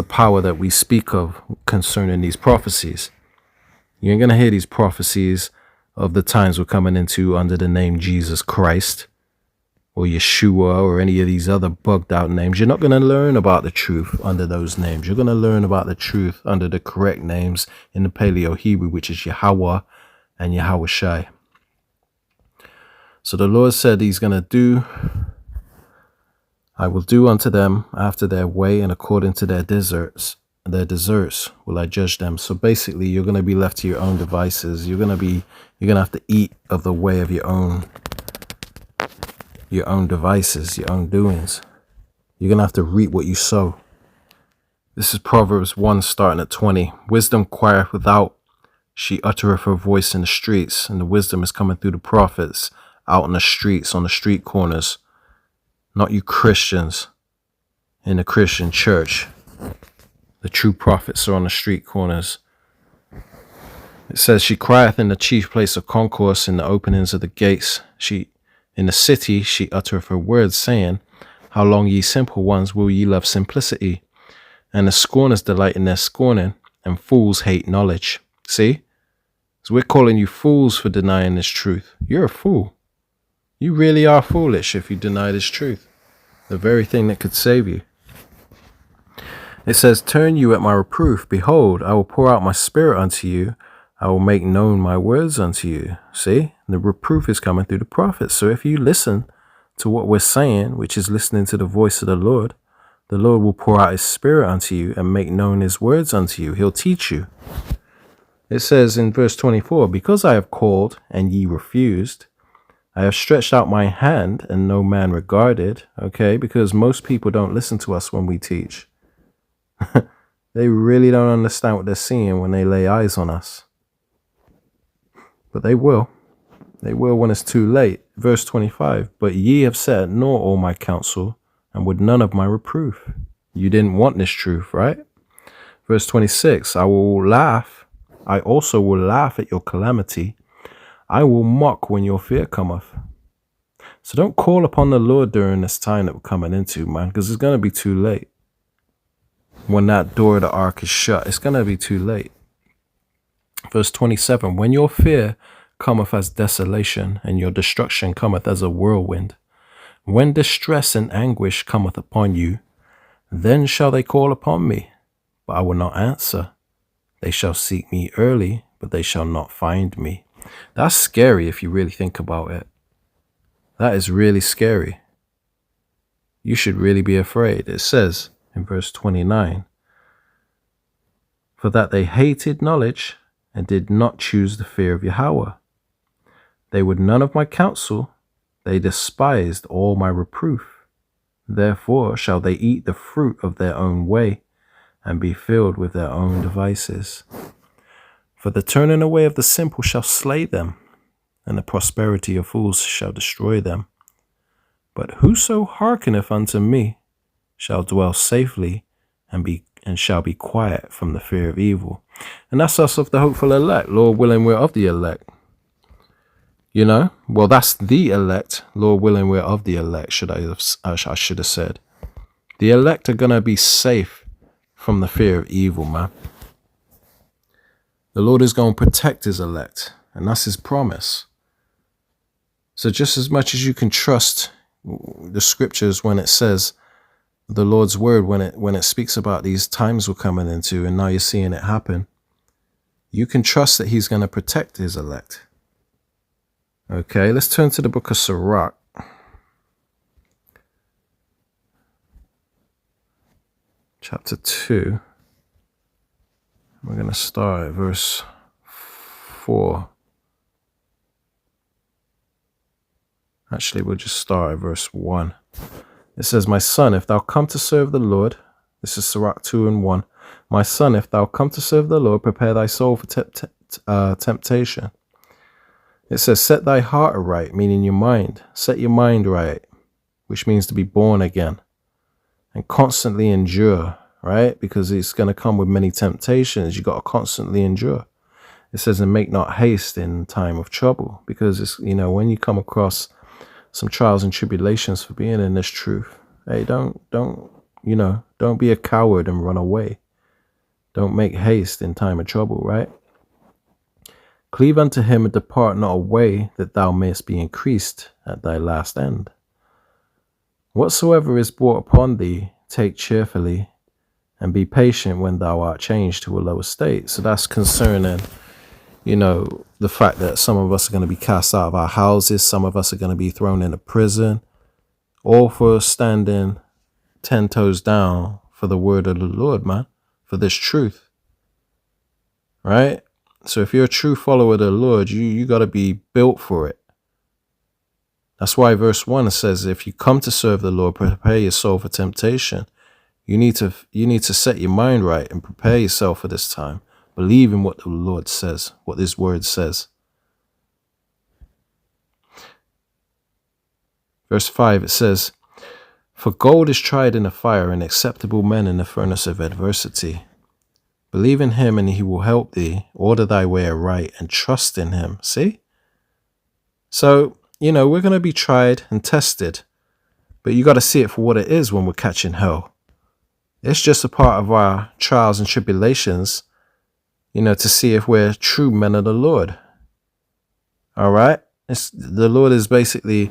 power that we speak of concerning these prophecies. You ain't going to hear these prophecies of the times we're coming into under the name Jesus Christ or Yeshua or any of these other bugged out names. You're not going to learn about the truth under those names. You're going to learn about the truth under the correct names in the Paleo Hebrew, which is Yahweh and Yahweh Shai. So the Lord said he's going to do, I will do unto them after their way and according to their deserts will I judge them. So basically you're going to be left to your own devices. You're going to have to eat of the way of your own devices, your own doings. You're going to have to reap what you sow. This is Proverbs 1 starting at 20. Wisdom crieth without, she uttereth her voice in the streets, and the wisdom is coming through the prophets out in the streets, on the street corners. Not you Christians in the Christian church. The true prophets are on the street corners. It says, she crieth in the chief place of concourse, in the openings of the gates. In the city she uttereth her words, saying, how long, ye simple ones, will ye love simplicity? And the scorners delight in their scorning, and fools hate knowledge. See? So we're calling you fools for denying this truth. You're a fool. You really are foolish if you deny this truth, the very thing that could save you. It says, turn you at my reproof. Behold, I will pour out my spirit unto you. I will make known my words unto you. See, the reproof is coming through the prophets. So if you listen to what we're saying, which is listening to the voice of the Lord will pour out his spirit unto you and make known his words unto you. He'll teach you. It says in verse 24, because I have called and ye refused, I have stretched out my hand and no man regarded. Okay, because most people don't listen to us when we teach. They really don't understand what they're seeing when they lay eyes on us. But they will. They will when it's too late. Verse 25, but ye have said, nor all my counsel, and would none of my reproof. You didn't want this truth, right? Verse 26, I will laugh. I also will laugh at your calamity. I will mock when your fear cometh. So don't call upon the Lord during this time that we're coming into, man, because it's going to be too late. When that door of the ark is shut, it's going to be too late. Verse 27, when your fear cometh as desolation, and your destruction cometh as a whirlwind, when distress and anguish cometh upon you, then shall they call upon me, but I will not answer. They shall seek me early, but they shall not find me. That's scary if you really think about it. That is really scary. You should really be afraid. It says in verse 29, for that they hated knowledge and did not choose the fear of Yahweh. They would none of my counsel. They despised all my reproof. Therefore shall they eat the fruit of their own way and be filled with their own devices. For the turning away of the simple shall slay them, and the prosperity of fools shall destroy them. But whoso hearkeneth unto me shall dwell safely and shall be quiet from the fear of evil. And that's us of the hopeful elect. Lord willing, we're of the elect. You know, well, that's the elect. Lord willing, we're of the elect, I should have said. The elect are going to be safe from the fear of evil, man. The Lord is going to protect his elect, and that's his promise. So just as much as you can trust the scriptures when it says the Lord's word, when it speaks about these times we're coming into, and now you're seeing it happen, you can trust that he's going to protect his elect. Okay, let's turn to the book of Sirach. Chapter 2. We're going to start at verse 4. Actually, we'll just start at verse 1. It says, My son, if thou come to serve the Lord, this is Sirach 2 and 1. My son, if thou come to serve the Lord, prepare thy soul for temptation. It says, set thy heart aright, meaning your mind. Set your mind right, which means to be born again. And constantly endure, right? Because it's going to come with many temptations. You got to constantly endure. It says, and make not haste in time of trouble. Because it's, you know, when you come across some trials and tribulations for being in this truth, hey, don't be a coward and run away. Don't make haste in time of trouble, right? Cleave unto him and depart not away, that thou mayest be increased at thy last end. Whatsoever is brought upon thee, take cheerfully, and be patient when thou art changed to a lower state. So that's concerning, you know, the fact that some of us are going to be cast out of our houses. Some of us are going to be thrown into prison, all for standing 10 toes down for the word of the Lord, man, for this truth, right? So if you're a true follower of the Lord, you got to be built for it. That's why verse 1 says, if you come to serve the Lord, prepare your soul for temptation. You need to set your mind right and prepare yourself for this time. Believe in what the Lord says, what this word says. Verse 5, it says, for gold is tried in the fire, and acceptable men in the furnace of adversity. Believe in him, and he will help thee. Order thy way aright, and trust in him. See? So, you know, we're going to be tried and tested, but you got to see it for what it is when we're catching hell. It's just a part of our trials and tribulations, you know, to see if we're true men of the Lord. All right? The Lord is basically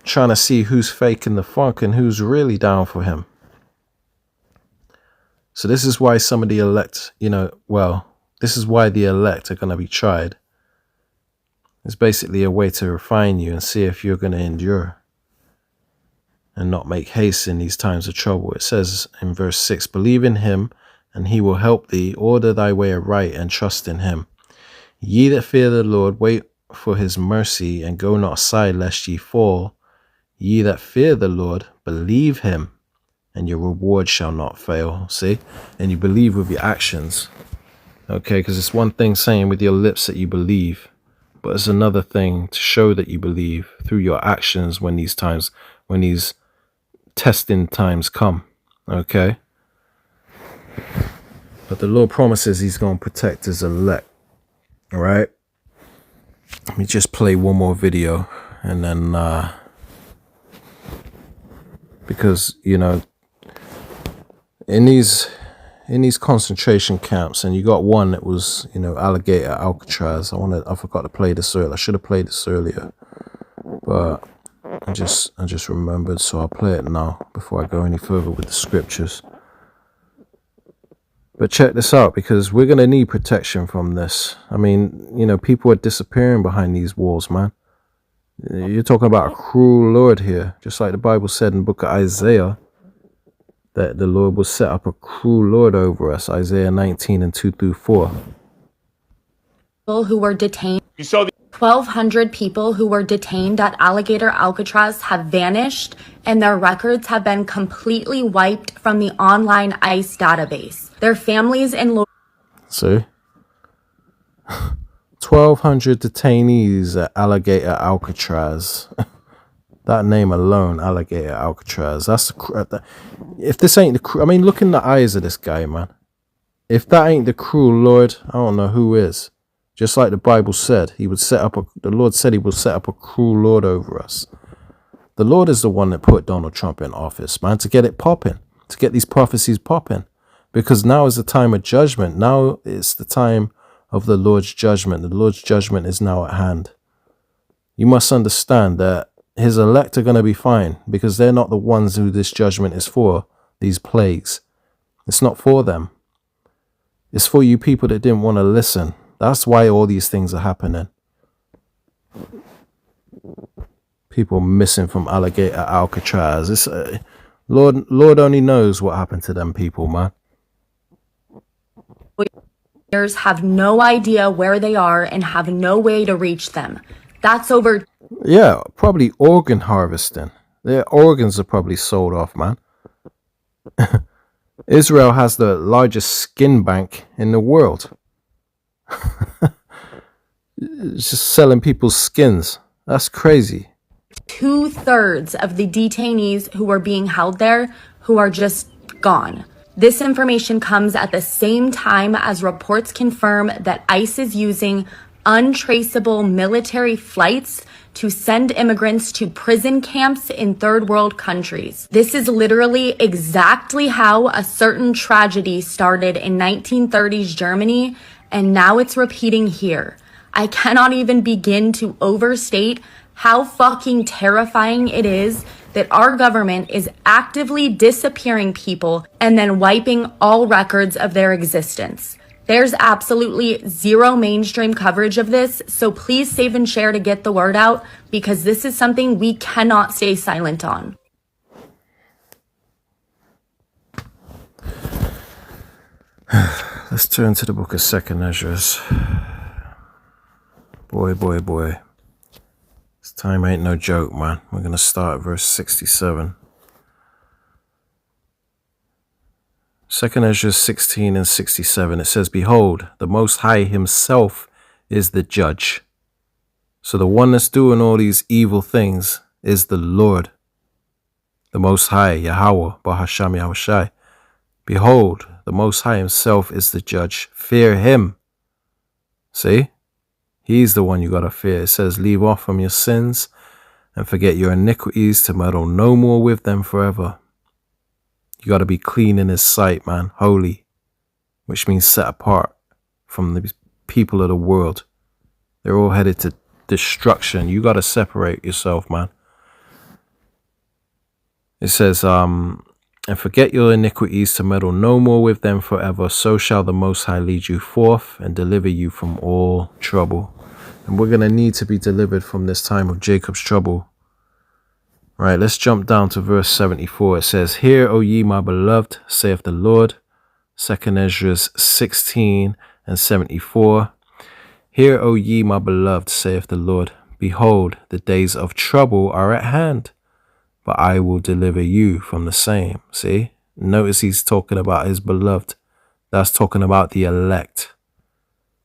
trying to see who's faking the funk and who's really down for him. So this is why some of the elect, this is why the elect are going to be tried. It's basically a way to refine you and see if you're going to endure and not make haste in these times of trouble. It says in verse 6, believe in him, and he will help thee. Order thy way aright, and trust in him. Ye that fear the Lord, wait for his mercy, and go not aside lest ye fall. Ye that fear the Lord, believe him, and your reward shall not fail. See? And you believe with your actions. Okay, because it's one thing saying with your lips that you believe, but it's another thing to show that you believe through your actions when these testing times come. Okay? But the Lord promises he's going to protect his elect. All right? Let me just play one more video, and then because, you know, in these concentration camps, and you got one that was, you know, Alligator Alcatraz. I forgot to play this earlier. I should have played this earlier, but I just remembered, so I'll play it now before I go any further with the scriptures. But check this out, because we're gonna need protection from this. I mean, you know, people are disappearing behind these walls, man. You're talking about a cruel Lord here, just like the Bible said in the book of Isaiah, that the Lord will set up a cruel Lord over us. Isaiah 19 and 2 through 4. Who were detained. 1,200 people who were detained at Alligator Alcatraz have vanished, and their records have been completely wiped from the online ICE database. Their families and See? 1,200 detainees at Alligator Alcatraz. That name alone, Alligator Alcatraz. If this ain't the, I mean, look in the eyes of this guy, man. If that ain't the cruel Lord, I don't know who is. Just like the Bible said, the Lord said he would set up a cruel Lord over us. The Lord is the one that put Donald Trump in office, man, to get it popping, to get these prophecies popping. Because now is the time of judgment. Now it's the time of the Lord's judgment. The Lord's judgment is now at hand. You must understand that his elect are going to be fine, because they're not the ones who this judgment is for, these plagues. It's not for them. It's for you people that didn't want to listen. That's why all these things are happening. People missing from Alligator Alcatraz. It's, Lord only knows what happened to them people, man. have no idea where they are and have no way to reach them. That's over Yeah, probably organ harvesting. Their organs are probably sold off, man. Israel has the largest skin bank in the world. It's just selling people's skins. That's crazy. 2/3 of the detainees who are being held there who are just gone. This information comes at the same time as reports confirm that ICE is using untraceable military flights to send immigrants to prison camps in third world countries. This is literally exactly how a certain tragedy started in 1930s Germany, and now it's repeating here. I cannot even begin to overstate how fucking terrifying it is that our government is actively disappearing people and then wiping all records of their existence. There's absolutely zero mainstream coverage of this, so please save and share to get the word out, because this is something we cannot stay silent on. Let's turn to the book of 2nd Esdras. Boy. This time ain't no joke, man. We're going to start at verse 67. 2nd Esdras 16 and 67, it says, Behold, the Most High himself is the judge. So the one that's doing all these evil things is the Lord, the Most High, Yahweh, Bahasham Yahushai. Behold, the Most High himself is the judge. Fear him. See? He's the one you got to fear. It says, leave off from your sins and forget your iniquities to meddle no more with them forever. You got to be clean in his sight, man. Holy, which means set apart from the people of the world. They're all headed to destruction. You got to separate yourself, man. It says, and forget your iniquities to meddle no more with them forever. So shall the Most High lead you forth and deliver you from all trouble. And we're going to need to be delivered from this time of Jacob's trouble. Right, let's jump down to verse 74. It says, Hear, O ye my beloved, saith the Lord. 2nd Esdras 16 and 74. Hear, O ye my beloved, saith the Lord. Behold, the days of trouble are at hand, but I will deliver you from the same. See? Notice he's talking about his beloved. That's talking about the elect.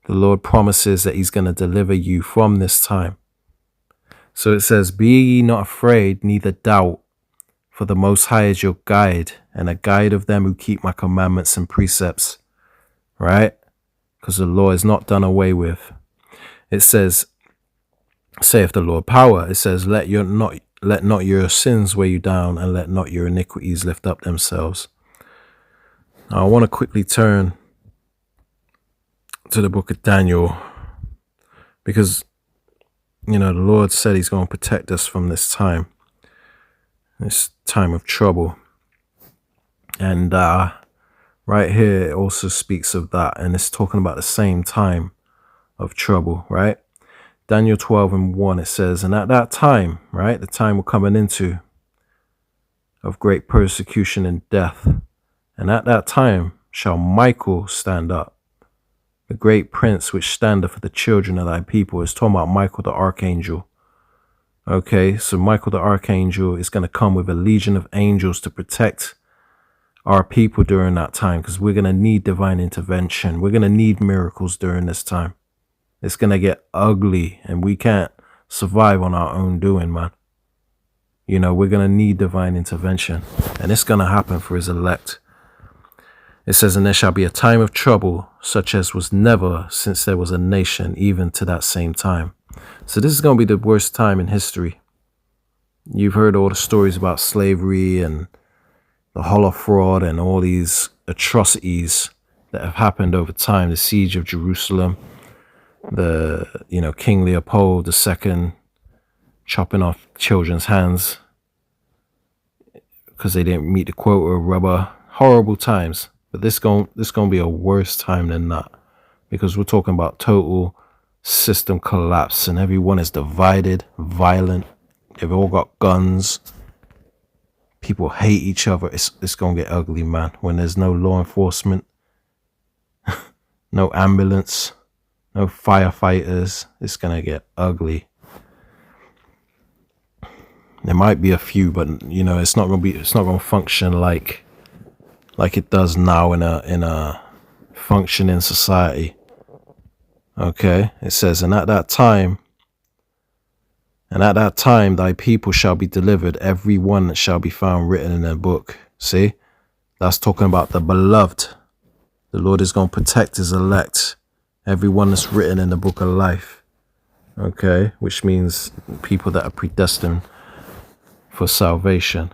The Lord promises that he's going to deliver you from this time. So it says, Be ye not afraid, neither doubt, for the Most High is your guide, and a guide of them who keep my commandments and precepts. Right? Because the law is not done away with. It says, saith the Lord power. It says, let not your sins weigh you down, and let not your iniquities lift up themselves. Now, I want to quickly turn to the book of Daniel, because the Lord said he's going to protect us from this time of trouble. And right here, it also speaks of that. And it's talking about the same time of trouble, right? Daniel 12 and 1, it says, And at that time, right, the time we're coming into of great persecution and death. And at that time shall Michael stand up, the great prince which standeth for the children of thy people. Is talking about Michael the archangel. Okay, so Michael the archangel is going to come with a legion of angels to protect our people during that time, because we're going to need divine intervention. We're going to need miracles during this time. It's going to get ugly, and we can't survive on our own doing, man. We're going to need divine intervention, and it's going to happen for his elect. It says, And there shall be a time of trouble, such as was never since there was a nation, even to that same time. So this is going to be the worst time in history. You've heard all the stories about slavery and the Holocaust and all these atrocities that have happened over time. The siege of Jerusalem, the, King Leopold II chopping off children's hands because they didn't meet the quota of rubber. Horrible times. But this going to be a worse time than that, because we're talking about total system collapse, and everyone is divided, violent. They've all got guns. People hate each other. It's going to get ugly, man. When there's no law enforcement, no ambulance, no firefighters, it's going to get ugly. There might be a few, but it's not gonna function like it does now in a functioning society. Okay, it says, and at that time thy people shall be delivered, every one that shall be found written in a book. See, that's talking about the beloved. The Lord is going to protect his elect, everyone that's written in the book of life. Okay, which means people that are predestined for salvation.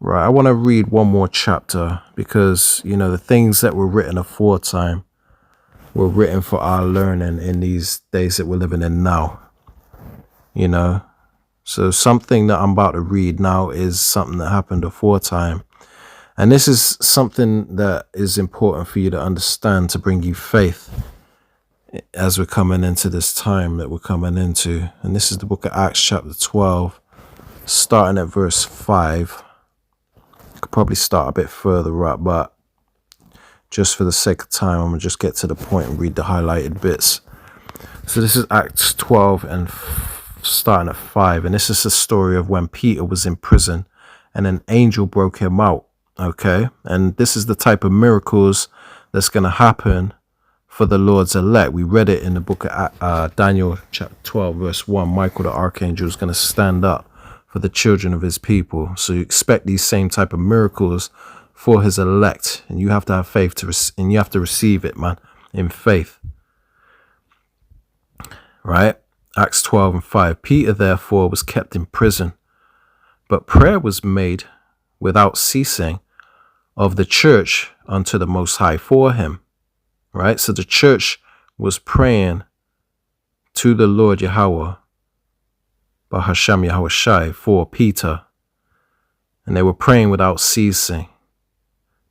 Right, I want to read one more chapter because, the things that were written aforetime were written for our learning in these days that we're living in now. So something that I'm about to read now is something that happened aforetime. And this is something that is important for you to understand, to bring you faith as we're coming into this time that we're coming into. And this is the book of Acts chapter 12, starting at verse 5. I could probably start a bit further up, but just for the sake of time, I'm going to just get to the point and read the highlighted bits. So this is Acts 12 and starting at 5. And this is the story of when Peter was in prison and an angel broke him out. Okay, and this is the type of miracles that's going to happen for the Lord's elect. We read it in the book of Daniel chapter 12 verse 1. Michael the archangel is going to stand up for the children of his people. So you expect these same type of miracles for his elect, and you have to have faith and you have to receive it, man, in faith. Right? Acts 12 and 5. Peter therefore was kept in prison, but prayer was made without ceasing of the church unto the Most High for him. Right? So the church was praying to the Lord Yahweh, Bahasham Yahweh Shai, for Peter. And they were praying without ceasing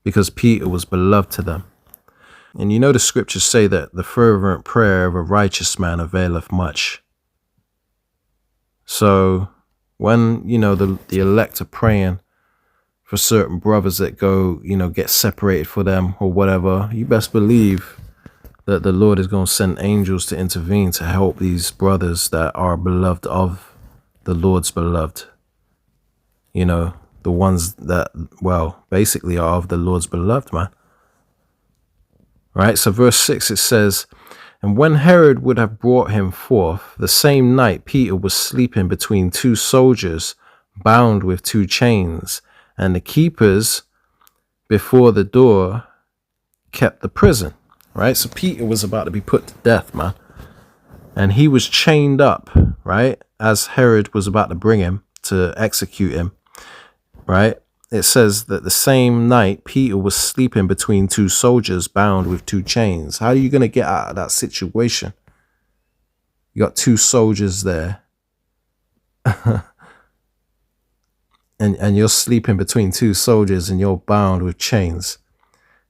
because Peter was beloved to them. And the scriptures say that the fervent prayer of a righteous man availeth much. So when, the elect are praying for certain brothers that go, get separated for them or whatever, you best believe that the Lord is going to send angels to intervene to help these brothers that are beloved of the Lord's beloved. The ones that, basically are of the Lord's beloved, man. Right? So verse 6, it says, and when Herod would have brought him forth, the same night Peter was sleeping between two soldiers, bound with two chains. And the keepers before the door kept the prison, right? So Peter was about to be put to death, man. And he was chained up, right? As Herod was about to bring him to execute him, right? It says that the same night Peter was sleeping between two soldiers bound with two chains. How are you going to get out of that situation? You got two soldiers there. And you're sleeping between two soldiers and you're bound with chains.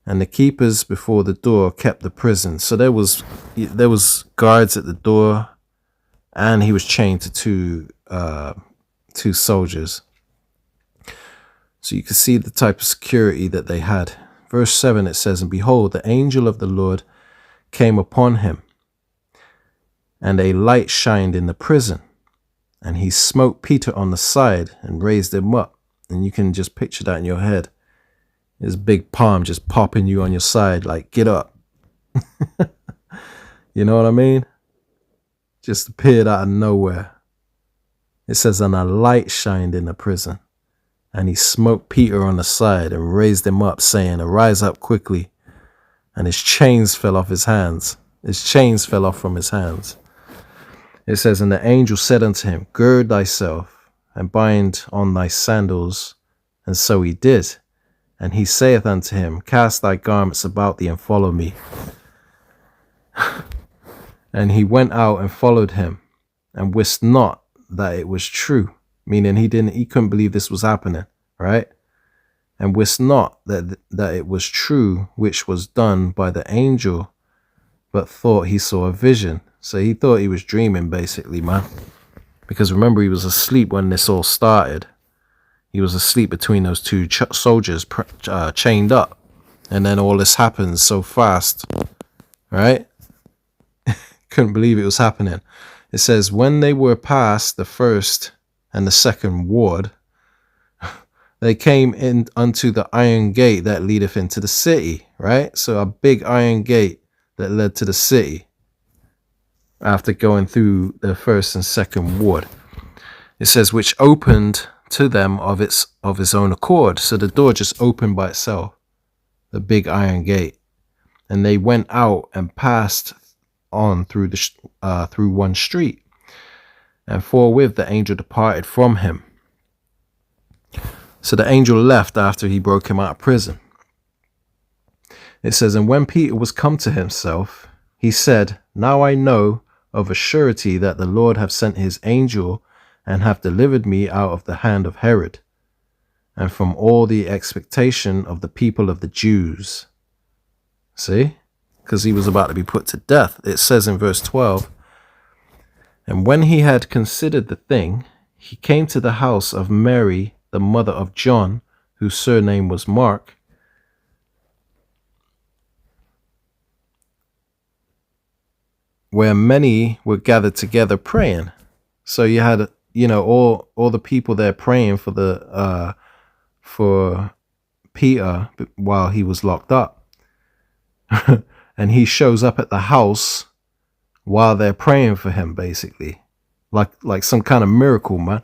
And the keepers before the door kept the prison. So there was guards at the door, and he was chained to two soldiers. So you can see the type of security that they had. Verse 7, it says, and behold, the angel of the Lord came upon him, and a light shined in the prison. And he smote Peter on the side and raised him up. And you can just picture that in your head. His big palm just popping you on your side, like, get up. You know what I mean? Just appeared out of nowhere. It says, and a light shined in the prison. And he smote Peter on the side and raised him up, saying, arise up quickly. And his chains fell off his hands. His chains fell off from his hands. It says, and the angel said unto him, gird thyself and bind on thy sandals. And so he did. And he saith unto him, cast thy garments about thee and follow me. And he went out and followed him, and wist not that it was true. Meaning he couldn't believe this was happening, right? And wist not that it was true, which was done by the angel, but thought he saw a vision. So he thought he was dreaming, basically, man. Because remember, he was asleep when this all started. He was asleep between those two soldiers chained up. And then all this happens so fast, right? Couldn't believe it was happening. It says, when they were past the first and the second ward, they came in unto the iron gate that leadeth into the city, right? So a big iron gate that led to the city after going through the first and second ward. It says, which opened to them of its own accord. So the door just opened by itself, the big iron gate. And they went out and passed on through through one street. And forthwith the angel departed from him. So the angel left after he broke him out of prison. It says, and when Peter was come to himself, he said, now I know of a surety that the Lord hath sent his angel and hath delivered me out of the hand of Herod, and from all the expectation of the people of the Jews. See? Because he was about to be put to death. It says in verse 12, and when he had considered the thing, he came to the house of Mary, the mother of John, whose surname was Mark, where many were gathered together praying. So you had, all the people there praying for for Peter while he was locked up. And he shows up at the house while they're praying for him, basically, like some kind of miracle, man.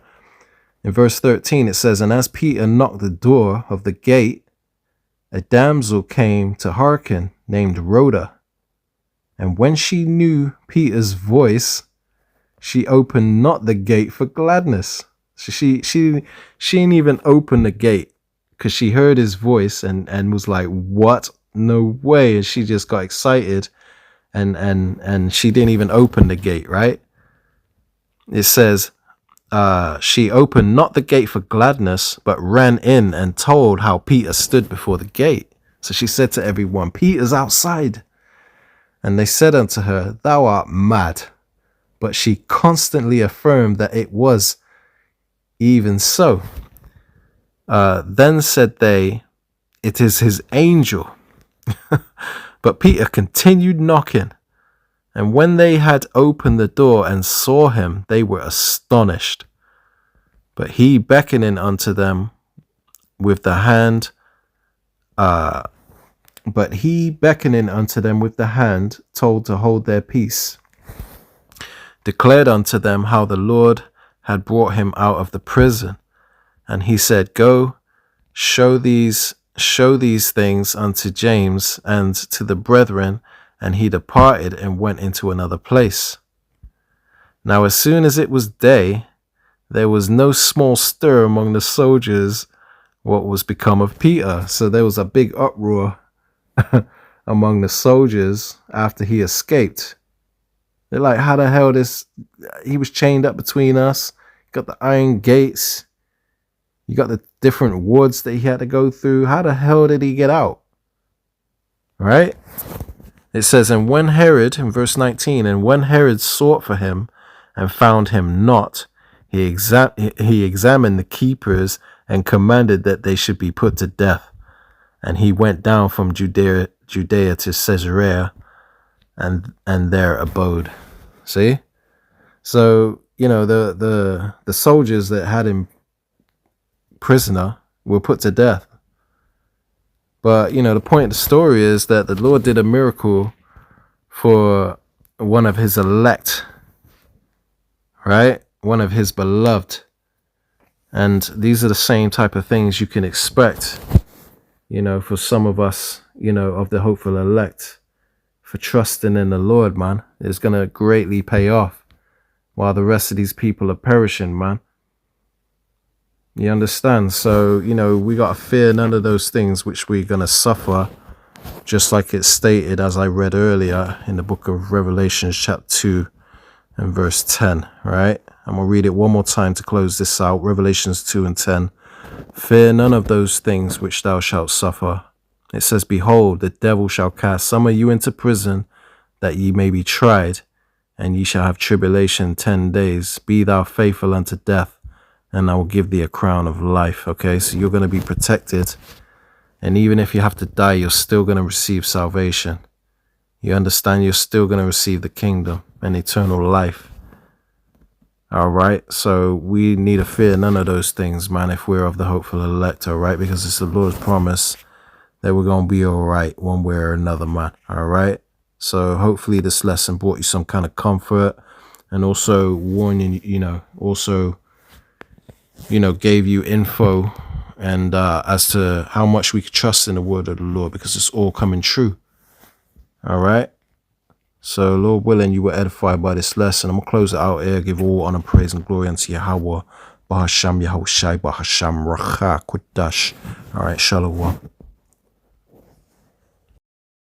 In verse 13, it says, and as Peter knocked the door of the gate, a damsel came to hearken, named Rhoda. And when she knew Peter's voice, she opened not the gate for gladness. So she didn't even open the gate because she heard his voice and was like, what? No way. And she just got excited and she didn't even open the gate, right? It says, she opened not the gate for gladness, but ran in and told how Peter stood before the gate. So she said to everyone, Peter's outside. And they said unto her, thou art mad. But she constantly affirmed that it was even so. Then said they, it is his angel. But Peter continued knocking. And when they had opened the door and saw him, they were astonished. But he beckoning unto them with the hand, told to hold their peace, declared unto them how the Lord had brought him out of the prison. And he said, go, show these things unto James and to the brethren. And he departed and went into another place. Now as soon as it was day, there was no small stir among the soldiers what was become of Peter. So there was a big uproar among the soldiers after he escaped. They're like, how the hell he was chained up between us. Got the iron gates. You got the different wards that he had to go through. How the hell did he get out? Right? It says, and when Herod, in verse 19, and when Herod sought for him and found him not, he examined the keepers and commanded that they should be put to death. And he went down from Judea to Caesarea and there abode. See? So, the soldiers that had him prisoner were put to death. But, the point of the story is that the Lord did a miracle for one of his elect, right? One of his beloved. And these are the same type of things you can expect, for some of us, of the hopeful elect, for trusting in the Lord, man. It's going to greatly pay off while the rest of these people are perishing, man. You understand? So, we got to fear none of those things which we're going to suffer, just like it's stated, as I read earlier in the book of Revelation, chapter 2 and verse 10, right? I'm going to read it one more time to close this out. Revelations 2 and 10. Fear none of those things which thou shalt suffer. It says, behold, the devil shall cast some of you into prison, that ye may be tried, and ye shall have tribulation 10 days. Be thou faithful unto death, and I will give thee a crown of life. Okay, so you're going to be protected. And even if you have to die, you're still going to receive salvation. You understand? You're still going to receive the kingdom and eternal life. All right. So we need to fear none of those things, man, if we're of the hopeful elect. All right. Because it's the Lord's promise that we're going to be all right one way or another, man. All right. So hopefully this lesson brought you some kind of comfort, and also warning, gave you info and as to how much we could trust in the word of the Lord, because it's all coming true. All right. So Lord willing, you were edified by this lesson. I'm going to close it out here. Give all honor, praise, and glory unto Yahweh. Bahasham Yahushai, Bahasham Racha Kudash. All right. Shalom.